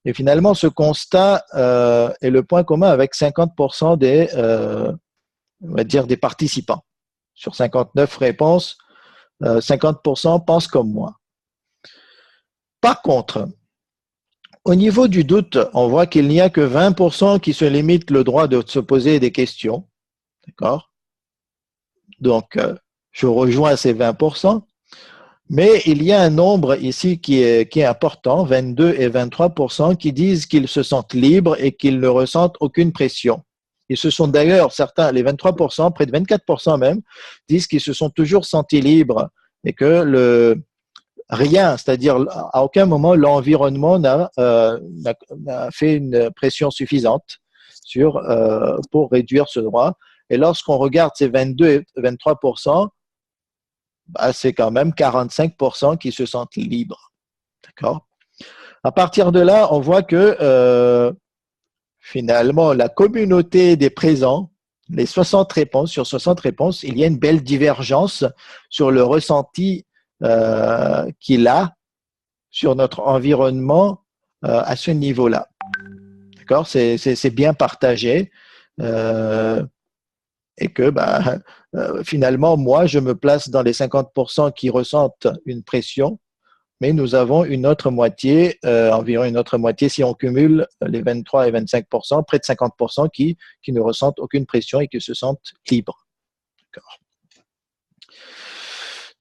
Et finalement, ce constat est le point commun avec 50% on va dire des participants. Sur 59 réponses, 50% pensent comme moi. Par contre, au niveau du doute, on voit qu'il n'y a que 20% qui se limitent le droit de se poser des questions. D'accord? Donc, je rejoins ces 20%. Mais il y a un nombre ici qui est important, 22 et 23%, qui disent qu'ils se sentent libres et qu'ils ne ressentent aucune pression. Et ce sont d'ailleurs certains, les 23%, près de 24% même, disent qu'ils se sont toujours sentis libres et que rien, c'est-à-dire à aucun moment l'environnement n'a fait une pression suffisante pour réduire ce droit. Et lorsqu'on regarde ces 22 et 23%, c'est quand même 45% qui se sentent libres. D'accord? À partir de là, on voit que finalement, la communauté des présents, les 60 réponses, sur 60 réponses, il y a une belle divergence sur le ressenti qu'il a sur notre environnement à ce niveau-là. D'accord? C'est bien partagé. Et que finalement, moi, je me place dans les 50% qui ressentent une pression, mais nous avons une autre moitié, environ une autre moitié, si on cumule les 23 et 25%, près de 50% qui ne ressentent aucune pression et qui se sentent libres.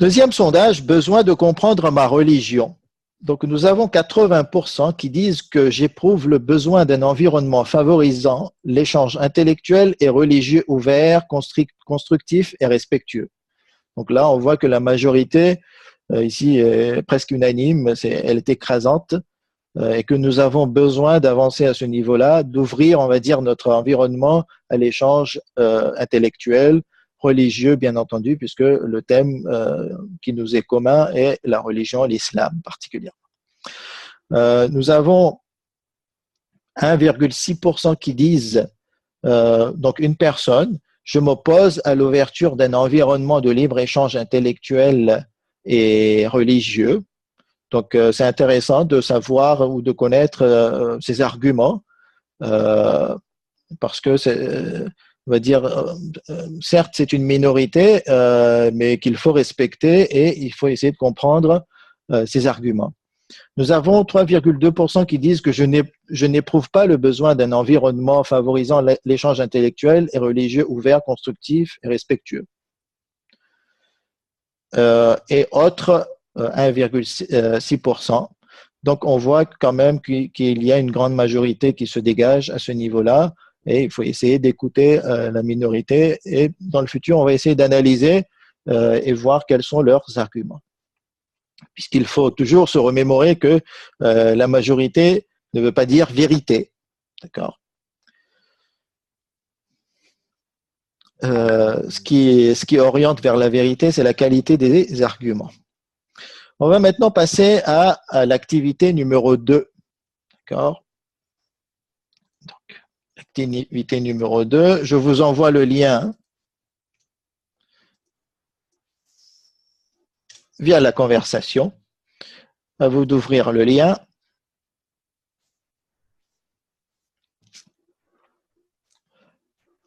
Deuxième sondage, besoin de comprendre ma religion. Donc, nous avons 80% qui disent que j'éprouve le besoin d'un environnement favorisant l'échange intellectuel et religieux ouvert, constructif et respectueux. Donc là, on voit que la majorité, ici, est presque unanime, elle est écrasante, et que nous avons besoin d'avancer à ce niveau-là, d'ouvrir, on va dire, notre environnement à l'échange intellectuel, religieux, bien entendu, puisque le thème qui nous est commun est la religion, l'islam particulièrement. Nous avons 1,6% qui disent, donc une personne, je m'oppose à l'ouverture d'un environnement de libre-échange intellectuel et religieux. Donc, c'est intéressant de savoir ou de connaître ces arguments, parce que on va dire, certes, c'est une minorité, mais qu'il faut respecter et il faut essayer de comprendre ces arguments. Nous avons 3,2% qui disent que je n'éprouve pas le besoin d'un environnement favorisant l'échange intellectuel et religieux ouvert, constructif et respectueux. Et autres, 1,6%. Donc, on voit quand même qu'il y a une grande majorité qui se dégage à ce niveau-là. Et il faut essayer d'écouter la minorité. Et dans le futur, on va essayer d'analyser et voir quels sont leurs arguments. Puisqu'il faut toujours se remémorer que la majorité ne veut pas dire vérité. D'accord? Ce qui oriente vers la vérité, c'est la qualité des arguments. On va maintenant passer à l'activité numéro 2. D'accord? Donc, l'activité numéro 2, je vous envoie le lien via la conversation. À vous d'ouvrir le lien.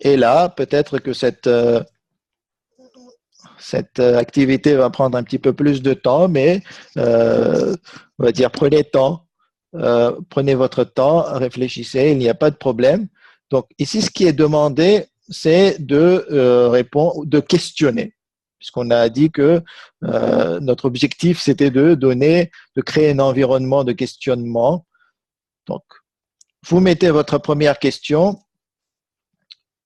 Et là, peut-être que cette activité va prendre un petit peu plus de temps, mais on va dire prenez votre temps, réfléchissez, il n'y a pas de problème. Donc ici, ce qui est demandé, c'est de répondre, de questionner, puisqu'on a dit que notre objectif, c'était de créer un environnement de questionnement. Donc, vous mettez votre première question.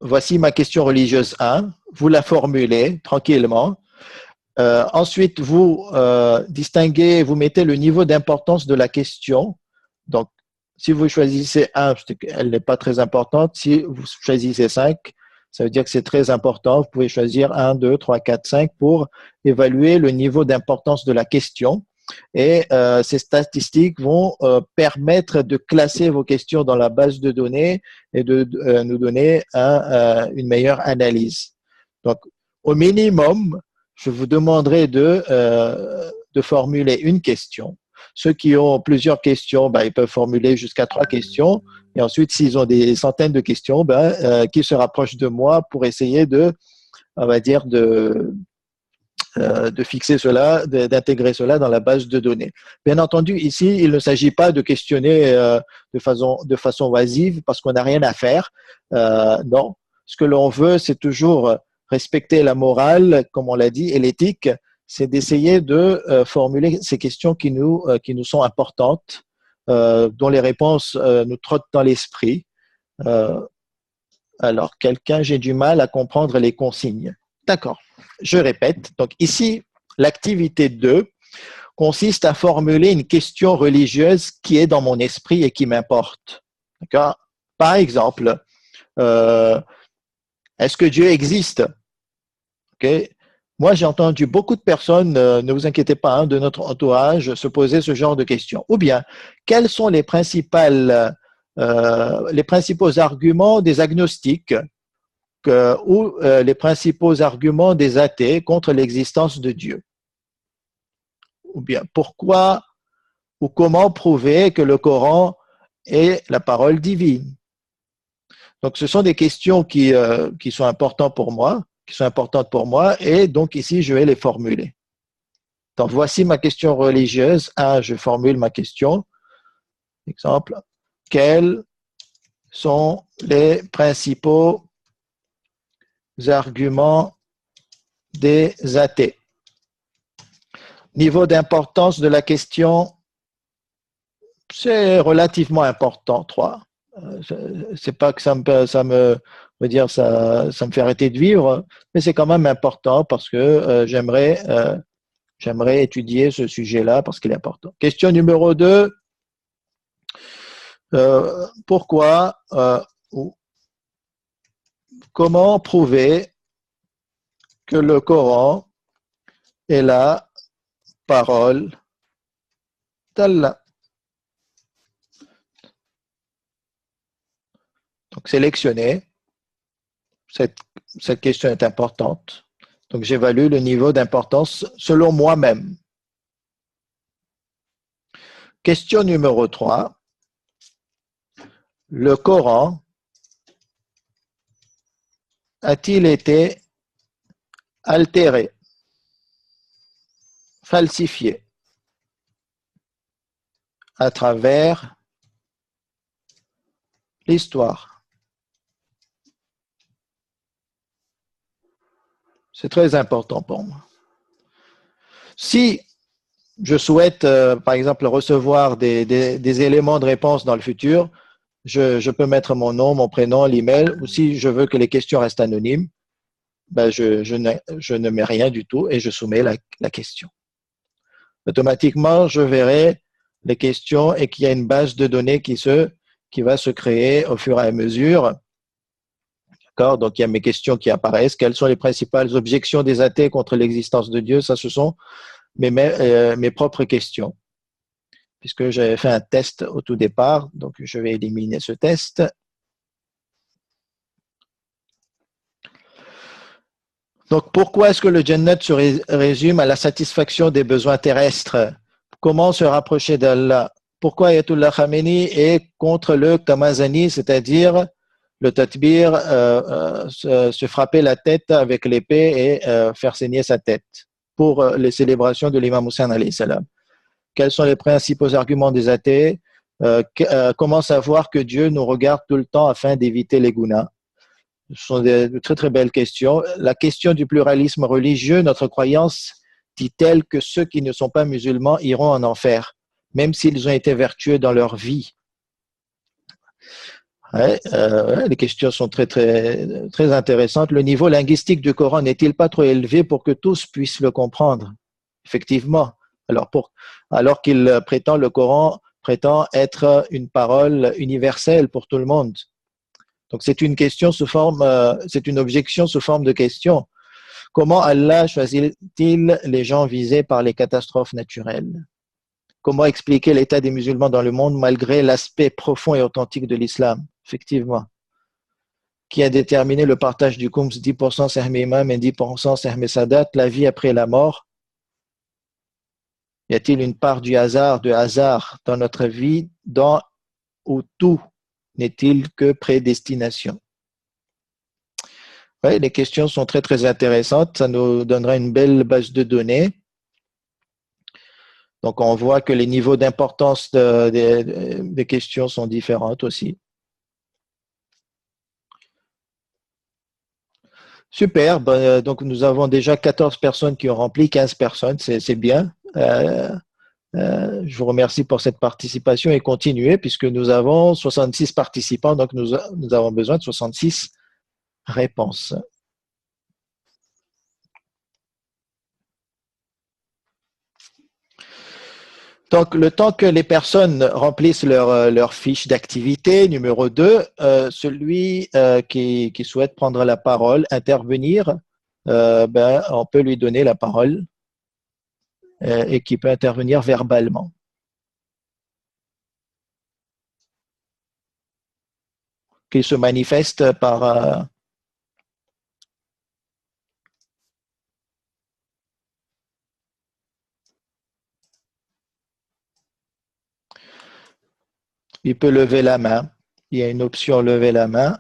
Voici ma question religieuse 1. Vous la formulez tranquillement. Ensuite, vous distinguez, vous mettez le niveau d'importance de la question. Donc, si vous choisissez 1, elle n'est pas très importante. Si vous choisissez 5, ça veut dire que c'est très important. Vous pouvez choisir 1, 2, 3, 4, 5 pour évaluer le niveau d'importance de la question. Et ces statistiques vont permettre de classer vos questions dans la base de données et de nous donner une meilleure analyse. Donc, au minimum, je vous demanderai de formuler une question. Ceux qui ont plusieurs questions, ben, ils peuvent formuler jusqu'à 3 questions. Et ensuite, s'ils ont des centaines de questions, ben, qu'ils se rapprochent de moi pour essayer on va dire, de fixer cela, d'intégrer cela dans la base de données. Bien entendu, ici, il ne s'agit pas de questionner de façon oisive parce qu'on n'a rien à faire. Non, ce que l'on veut, c'est toujours respecter la morale, comme on l'a dit, et l'éthique, c'est d'essayer de formuler ces questions qui nous sont importantes, dont les réponses nous trottent dans l'esprit. Alors, j'ai du mal à comprendre les consignes. D'accord, je répète. Donc ici, l'activité 2 consiste à formuler une question religieuse qui est dans mon esprit et qui m'importe. D'accord. Par exemple, est-ce que Dieu existe? Okay. Moi, j'ai entendu beaucoup de personnes, ne vous inquiétez pas, hein, de notre entourage, se poser ce genre de questions. Ou bien, quels sont les principaux arguments des agnostiques ou les principaux arguments des athées contre l'existence de Dieu? Ou bien, pourquoi ou comment prouver que le Coran est la parole divine? Donc, ce sont des questions qui sont importantes pour moi, et donc ici, je vais les formuler. Donc, voici ma question religieuse. Je formule ma question. Exemple, quels sont les principaux arguments des athées? Niveau d'importance de la question, c'est relativement important, 3. C'est pas que ça me fait arrêter de vivre, mais c'est quand même important parce que j'aimerais étudier ce sujet-là parce qu'il est important. Question numéro 2. Pourquoi comment prouver que le Coran est la parole d'Allah? Donc, sélectionnez. Cette question est importante. Donc, j'évalue le niveau d'importance selon moi-même. Question numéro 3. Le Coran a-t-il été altéré, falsifié à travers l'histoire? C'est très important pour moi. Si je souhaite, par exemple, recevoir des éléments de réponse dans le futur, je peux mettre mon nom, mon prénom, l'email, ou si je veux que les questions restent anonymes, ben je ne mets rien du tout et je soumets la question. Automatiquement, je verrai les questions et qu'il y a une base de données qui va se créer au fur et à mesure. D'accord? Donc, il y a mes questions qui apparaissent. Quelles sont les principales objections des athées contre l'existence de Dieu? Ça, ce sont mes propres questions. Puisque j'avais fait un test au tout départ, donc je vais éliminer ce test. Donc, pourquoi est-ce que le Jannat se résume à la satisfaction des besoins terrestres? Comment se rapprocher d'Allah? Pourquoi Ayatollah Khamenei est contre le tamazani, c'est-à-dire le tatbir, se frapper la tête avec l'épée et faire saigner sa tête pour les célébrations de l'imam Hussein alayhi salam? Quels sont les principaux arguments des athées? Comment savoir que Dieu nous regarde tout le temps afin d'éviter les gunas? Ce sont de très très belles questions. La question du pluralisme religieux, notre croyance dit-elle que ceux qui ne sont pas musulmans iront en enfer, même s'ils ont été vertueux dans leur vie? Les questions sont très très très intéressantes. Le niveau linguistique du Coran n'est-il pas trop élevé pour que tous puissent le comprendre? Effectivement. Alors qu'il le Coran prétend être une parole universelle pour tout le monde. Donc c'est une objection sous forme de question. Comment Allah choisit-il les gens visés par les catastrophes naturelles? Comment expliquer l'état des musulmans dans le monde malgré l'aspect profond et authentique de l'islam? Effectivement. qui a déterminé le partage du Khums, 10% Sahm Imam et 10% Sahm Sadat, la vie après la mort? Y a-t-il une part de hasard dans notre vie, où tout n'est-il que prédestination? Oui, les questions sont très très intéressantes, ça nous donnera une belle base de données. Donc on voit que les niveaux d'importance des questions sont différents aussi. Super, donc nous avons déjà 14 personnes qui ont rempli, 15 personnes, c'est bien. Je vous remercie pour cette participation et continuez puisque nous avons 66 participants, donc nous avons besoin de 66 réponses. Donc, le temps que les personnes remplissent leur fiche d'activité, numéro 2, celui qui souhaite prendre la parole, intervenir, on peut lui donner la parole et qui peut intervenir verbalement. Qu'il se manifeste par... il peut lever la main. Il y a une option lever la main.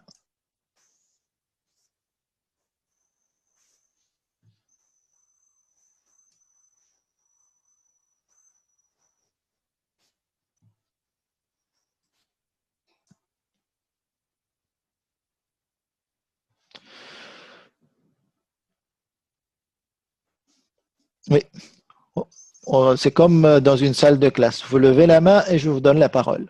Oui, c'est comme dans une salle de classe. Vous levez la main et je vous donne la parole.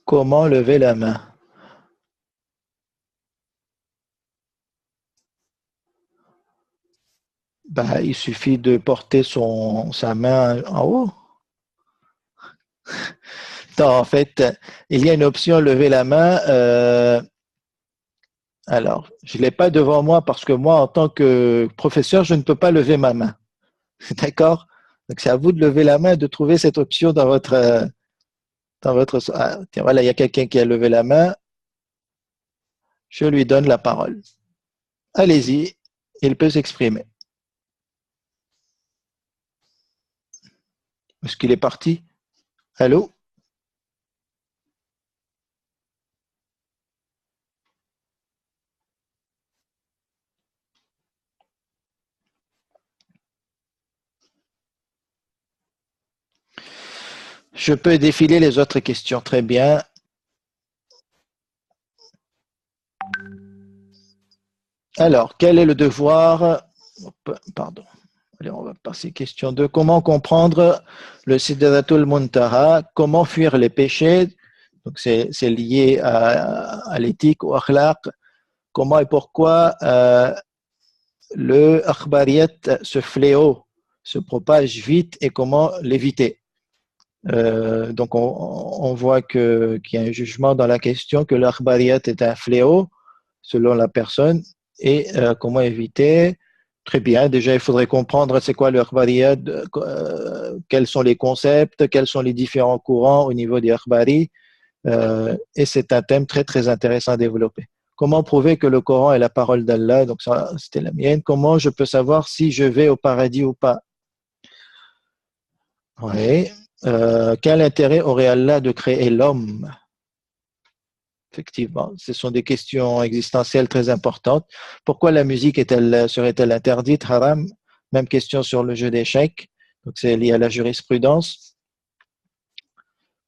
Comment lever la main? Il suffit de porter sa main en haut. Non, en fait, il y a une option lever la main. Alors, je ne l'ai pas devant moi parce que moi, en tant que professeur, je ne peux pas lever ma main. D'accord? Donc, c'est à vous de lever la main et de trouver cette option dans votre. Ah, tiens, voilà, il y a quelqu'un qui a levé la main. Je lui donne la parole. Allez-y, il peut s'exprimer. Est-ce qu'il est parti? Allô? Je peux défiler les autres questions. Très bien. Alors, quel est le devoir? Pardon. Allez, on va passer question 2. Comment comprendre le Sidratul Muntaha? Comment fuir les péchés? Donc, c'est lié à l'éthique, au akhlaq. Comment et pourquoi le akhbariyat, ce fléau, se propage vite et comment l'éviter? Donc, on voit qu'il y a un jugement dans la question que l'akhbariyat est un fléau selon la personne et comment éviter. Très bien, déjà il faudrait comprendre c'est quoi le akhbariyat, quels sont les concepts, quels sont les différents courants au niveau des akhbari, et c'est un thème très très intéressant à développer. Comment prouver que le Coran est la parole d'Allah? Donc ça, c'était la mienne. Comment je peux savoir si je vais au paradis ou pas? Oui. Quel intérêt aurait Allah de créer l'homme? Effectivement, ce sont des questions existentielles très importantes. Pourquoi la musique serait-elle interdite, haram? Même question sur le jeu d'échecs. Donc c'est lié à la jurisprudence.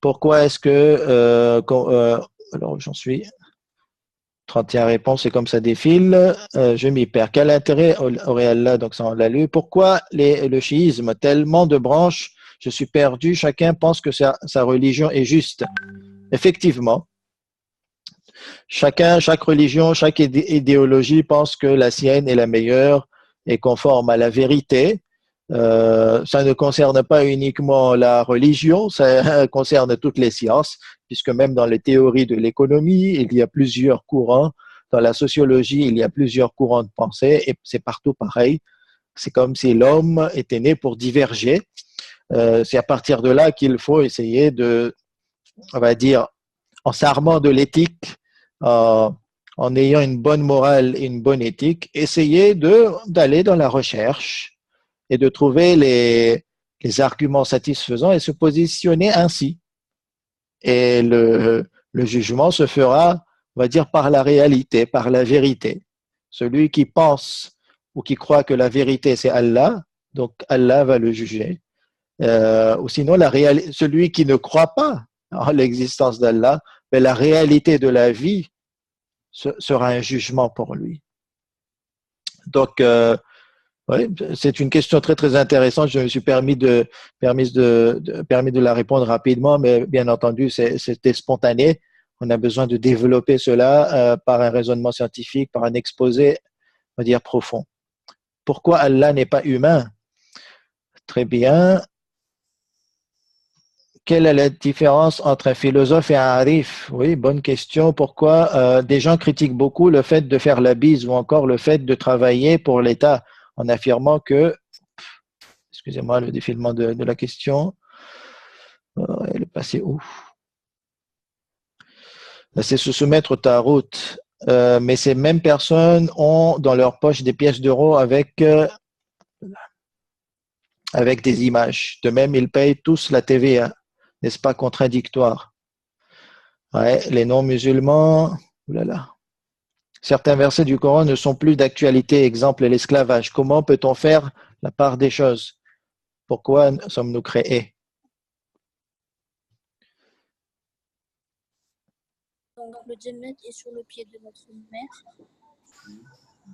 Pourquoi est-ce que alors j'en suis 31 réponses et comme ça défile, je m'y perds. Quel intérêt aurait Allah? Donc ça on l'a lu. Pourquoi le chiisme, tellement de branches, je suis perdu, chacun pense que sa religion est juste. Effectivement, chaque religion, chaque idéologie pense que la sienne est la meilleure et conforme à la vérité. Ça ne concerne pas uniquement la religion, ça concerne toutes les sciences, puisque même dans les théories de l'économie, il y a plusieurs courants. Dans la sociologie, il y a plusieurs courants de pensée et c'est partout pareil. C'est comme si l'homme était né pour diverger. C'est à partir de là qu'il faut essayer de, on va dire, en s'armant de l'éthique, en ayant une bonne morale et une bonne éthique, essayer d'aller dans la recherche et de trouver les arguments satisfaisants et se positionner ainsi. Et le jugement se fera, on va dire, par la réalité, par la vérité. Celui qui pense ou qui croit que la vérité, c'est Allah, donc Allah va le juger. Ou sinon, celui qui ne croit pas en l'existence d'Allah, mais la réalité de la vie sera un jugement pour lui. Donc, oui, c'est une question très très intéressante. Je me suis permis de la répondre rapidement, mais bien entendu, c'était spontané. On a besoin de développer cela par un raisonnement scientifique, par un exposé, on va dire, profond. Pourquoi Allah n'est pas humain? Très bien. Quelle est la différence entre un philosophe et un arif? Oui, bonne question. Pourquoi des gens critiquent beaucoup le fait de faire la bise ou encore le fait de travailler pour l'État en affirmant que, excusez-moi le défilement de la question, elle est passée où? C'est se soumettre au tarot. Mais ces mêmes personnes ont dans leur poche des pièces d'euros avec des images. De même, ils payent tous la TVA. N'est-ce pas contradictoire? Ouais, les non-musulmans, oulala. Certains versets du Coran ne sont plus d'actualité. Exemple, l'esclavage. Comment peut-on faire la part des choses? Pourquoi sommes-nous créés? Donc, le Jannat est sur le pied de notre mère.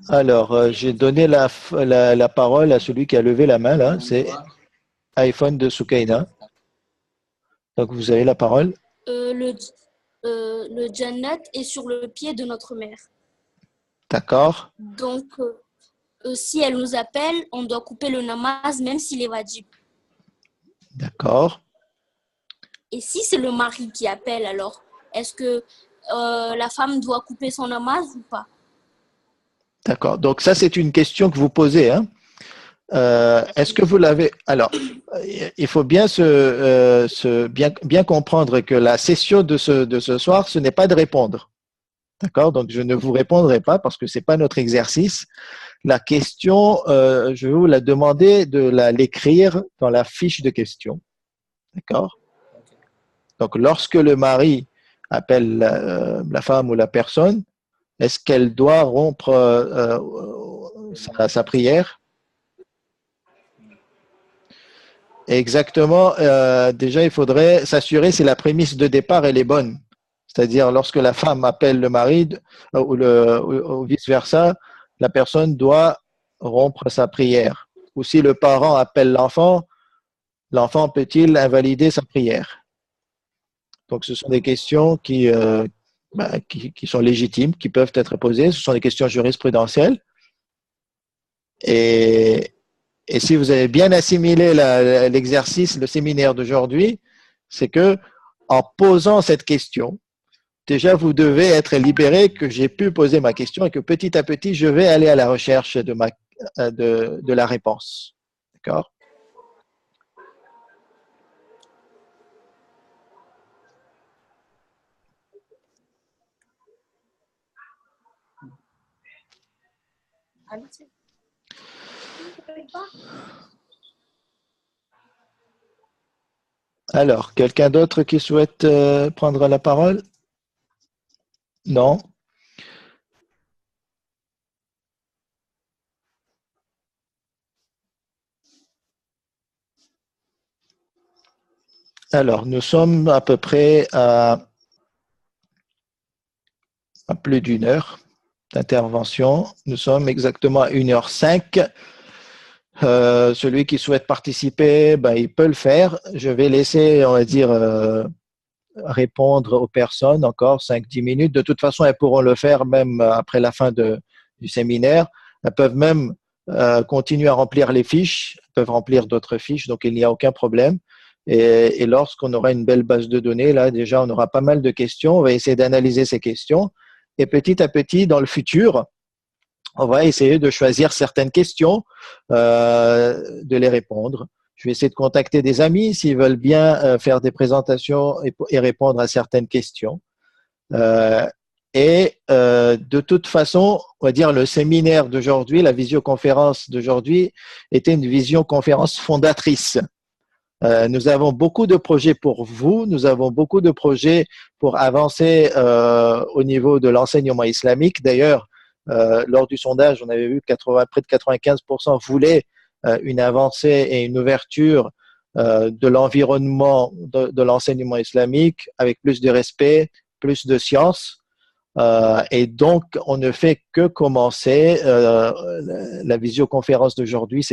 Alors, j'ai donné la parole à celui qui a levé la main, là. C'est iPhone de Soukaina. Donc, vous avez la parole. Le Jannat est sur le pied de notre mère. D'accord. Donc, si elle nous appelle, on doit couper le namaz, même s'il est wajib. D'accord. Et si c'est le mari qui appelle, alors, est-ce que la femme doit couper son namaz ou pas? D'accord. Donc, ça, c'est une question que vous posez. Hein. Est-ce que vous l'avez… Alors, il faut bien bien comprendre que la session de ce soir, ce n'est pas de répondre. D'accord? Donc, je ne vous répondrai pas parce que ce n'est pas notre exercice. La question, je vais vous la demander de l'écrire dans la fiche de question. D'accord? Donc, lorsque le mari appelle la femme ou la personne, est-ce qu'elle doit rompre sa prière? Exactement. Déjà, il faudrait s'assurer si la prémisse de départ elle est bonne. C'est-à-dire, lorsque la femme appelle le mari ou vice-versa, la personne doit rompre sa prière. Ou si le parent appelle l'enfant peut-il invalider sa prière? Donc, ce sont des questions qui sont légitimes, qui peuvent être posées. Ce sont des questions jurisprudentielles. Et si vous avez bien assimilé l'exercice, le séminaire d'aujourd'hui, c'est que en posant cette question, déjà vous devez être libéré que j'ai pu poser ma question et que petit à petit, je vais aller à la recherche de la réponse. D'accord? Alors, quelqu'un d'autre qui souhaite prendre la parole? Non? Alors, nous sommes à peu près à plus d'une heure d'intervention. Nous sommes exactement à 1h05. Celui qui souhaite participer, il peut le faire. Je vais laisser, on va dire, répondre aux personnes encore 5-10 minutes. De toute façon, elles pourront le faire même après la fin du séminaire. Elles peuvent même continuent à remplir les fiches, peuvent remplir d'autres fiches, donc il n'y a aucun problème. Et lorsqu'on aura une belle base de données, là déjà on aura pas mal de questions, on va essayer d'analyser ces questions et petit à petit dans le futur, on va essayer de choisir certaines questions, de les répondre. Je vais essayer de contacter des amis s'ils veulent bien faire des présentations et répondre à certaines questions. De toute façon, on va dire le séminaire d'aujourd'hui, la visioconférence d'aujourd'hui était une visioconférence fondatrice. Nous avons beaucoup de projets pour vous, nous avons beaucoup de projets pour avancer au niveau de l'enseignement islamique. D'ailleurs, lors du sondage, on avait vu que près de 95% voulaient une avancée et une ouverture de l'environnement de l'enseignement islamique avec plus de respect, plus de science. Et donc, on ne fait que commencer. La visioconférence d'aujourd'hui,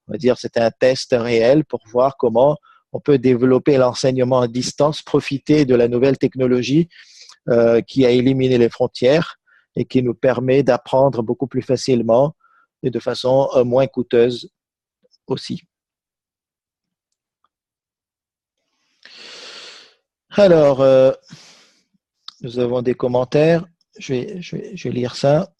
on va dire, c'était un test réel pour voir comment on peut développer l'enseignement à distance, profiter de la nouvelle technologie qui a éliminé les frontières et qui nous permet d'apprendre beaucoup plus facilement et de façon moins coûteuse aussi. Alors, nous avons des commentaires. Je vais lire ça.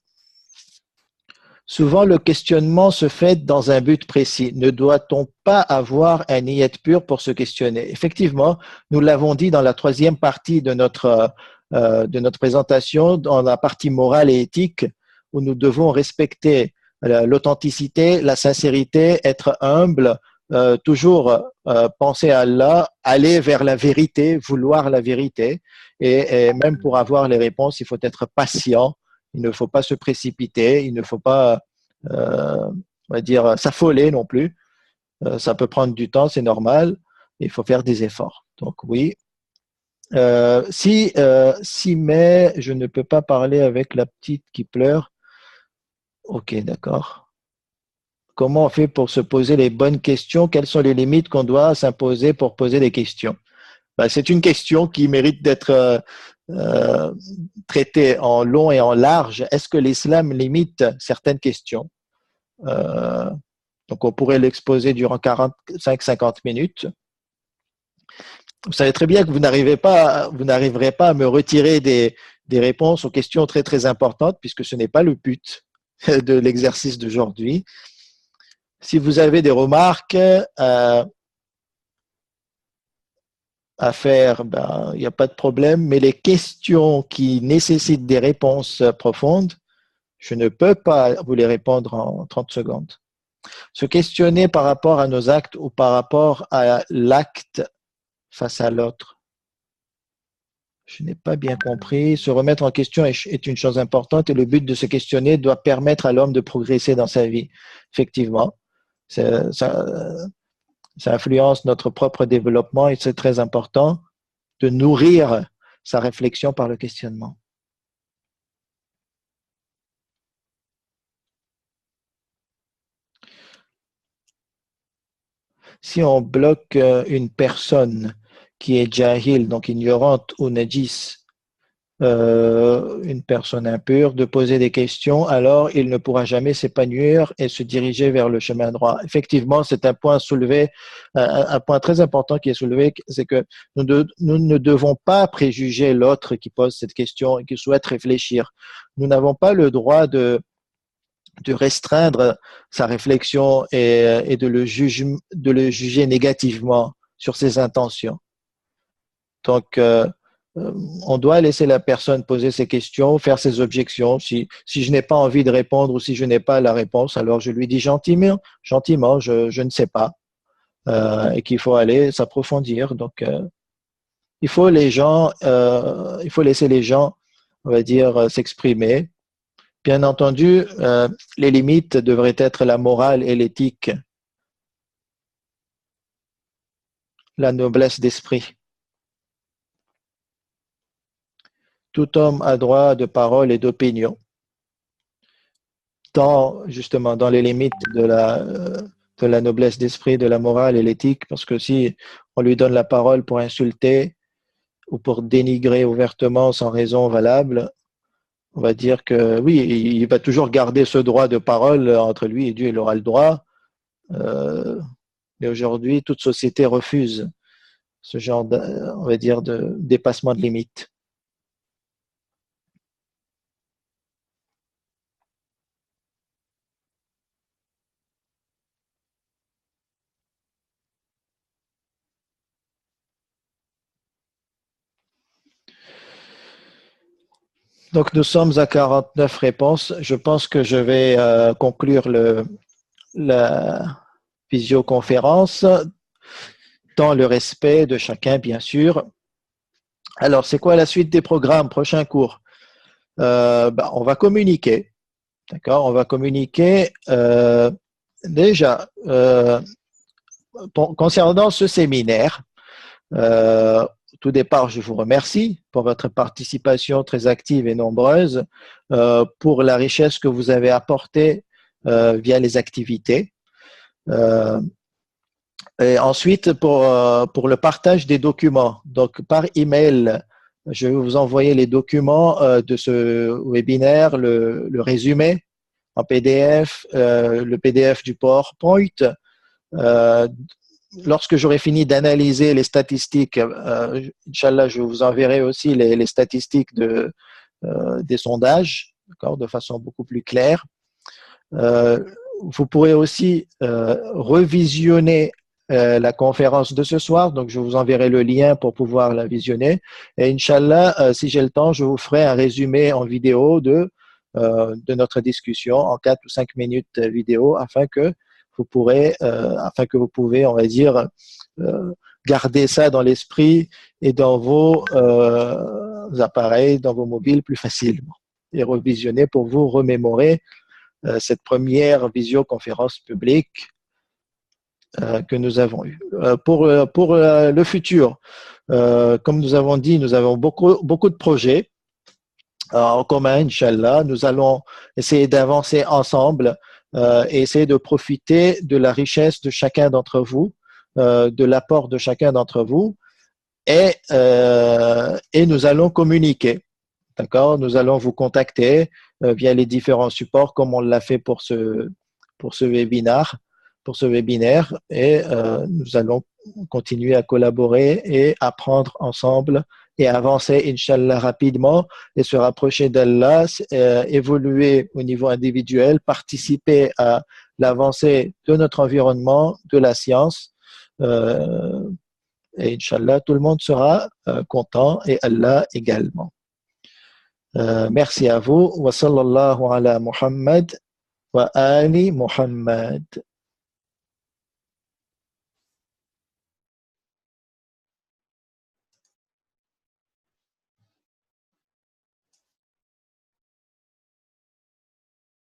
Souvent, le questionnement se fait dans un but précis. Ne doit-on pas avoir un niyat pur pour se questionner? Effectivement, nous l'avons dit dans la troisième partie de notre présentation, dans la partie morale et éthique, où nous devons respecter l'authenticité, la sincérité, être humble, toujours penser à Allah, aller vers la vérité, vouloir la vérité. Et même pour avoir les réponses, il faut être patient. Il ne faut pas se précipiter, il ne faut pas, on va dire, s'affoler non plus. Ça peut prendre du temps, c'est normal. Il faut faire des efforts. Donc oui. Mais je ne peux pas parler avec la petite qui pleure. Ok, d'accord. Comment on fait pour se poser les bonnes questions? Quelles sont les limites qu'on doit s'imposer pour poser des questions? C'est une question qui mérite d'être traitée en long et en large. Est-ce que l'islam limite certaines questions? Donc, on pourrait l'exposer durant 45-50 minutes. Vous savez très bien que vous n'arriverez pas à me retirer des réponses aux questions très, très importantes, puisque ce n'est pas le but de l'exercice d'aujourd'hui. Si vous avez des remarques à faire, il n'y a pas de problème, mais les questions qui nécessitent des réponses profondes, je ne peux pas vous les répondre en 30 secondes. Se questionner par rapport à nos actes ou par rapport à l'acte face à l'autre. Je n'ai pas bien compris. Se remettre en question est une chose importante et le but de se questionner doit permettre à l'homme de progresser dans sa vie. Effectivement, ça influence notre propre développement et c'est très important de nourrir sa réflexion par le questionnement. Si on bloque une personne qui est jahil, donc ignorante ou najis, une personne impure, de poser des questions, alors il ne pourra jamais s'épanouir et se diriger vers le chemin droit. Effectivement, c'est un point soulevé, un point très important qui est soulevé, c'est que nous ne devons pas préjuger l'autre qui pose cette question et qui souhaite réfléchir. Nous n'avons pas le droit de restreindre sa réflexion et de le juger négativement sur ses intentions. Donc, on doit laisser la personne poser ses questions, faire ses objections. Si je n'ai pas envie de répondre ou si je n'ai pas la réponse, alors je lui dis gentiment, je ne sais pas, et qu'il faut aller s'approfondir. Donc, il faut laisser les gens, on va dire, s'exprimer. Bien entendu, les limites devraient être la morale et l'éthique, la noblesse d'esprit. Tout homme a droit de parole et d'opinion, justement dans les limites de la noblesse d'esprit, de la morale et l'éthique, parce que si on lui donne la parole pour insulter ou pour dénigrer ouvertement sans raison valable, on va dire que oui, il va toujours garder ce droit de parole entre lui et Dieu, il aura le droit. Mais aujourd'hui, toute société refuse ce genre, on va dire, de dépassement de limite. Donc, nous sommes à 49 réponses. Je pense que je vais conclure la visioconférence dans le respect de chacun, bien sûr. Alors, c'est quoi la suite des programmes, prochain cours? On va communiquer, d'accord? On va communiquer déjà concernant ce séminaire. Tout départ, je vous remercie pour votre participation très active et nombreuse, pour la richesse que vous avez apportée via les activités. Et ensuite, pour le partage des documents. Donc, par email, je vais vous envoyer les documents de ce webinaire, le résumé en PDF, le PDF du PowerPoint. Lorsque j'aurai fini d'analyser les statistiques, Inch'Allah, je vous enverrai aussi les statistiques des sondages, de façon beaucoup plus claire. Vous pourrez aussi revisionner la conférence de ce soir, donc je vous enverrai le lien pour pouvoir la visionner. Et Inch'Allah, si j'ai le temps, je vous ferai un résumé en vidéo de notre discussion en 4 ou 5 minutes vidéo afin que vous pouvez, on va dire, garder ça dans l'esprit et dans vos appareils, dans vos mobiles plus facilement et revisionner pour vous remémorer cette première visioconférence publique que nous avons eue. Pour le futur, comme nous avons dit, nous avons beaucoup de projets en commun, Inch'Allah. Nous allons essayer d'avancer ensemble et essayer de profiter de la richesse de chacun d'entre vous, de l'apport de chacun d'entre vous, et nous allons communiquer. D'accord? Nous allons vous contacter via les différents supports, comme on l'a fait pour ce webinaire, et nous allons continuer à collaborer et apprendre ensemble et avancer, Inch'Allah, rapidement et se rapprocher d'Allah, évoluer au niveau individuel, participer à l'avancée de notre environnement, de la science. Et Inch'Allah, tout le monde sera content et Allah également. Merci à vous. Wa sallallahu ala Muhammad wa ali Muhammad.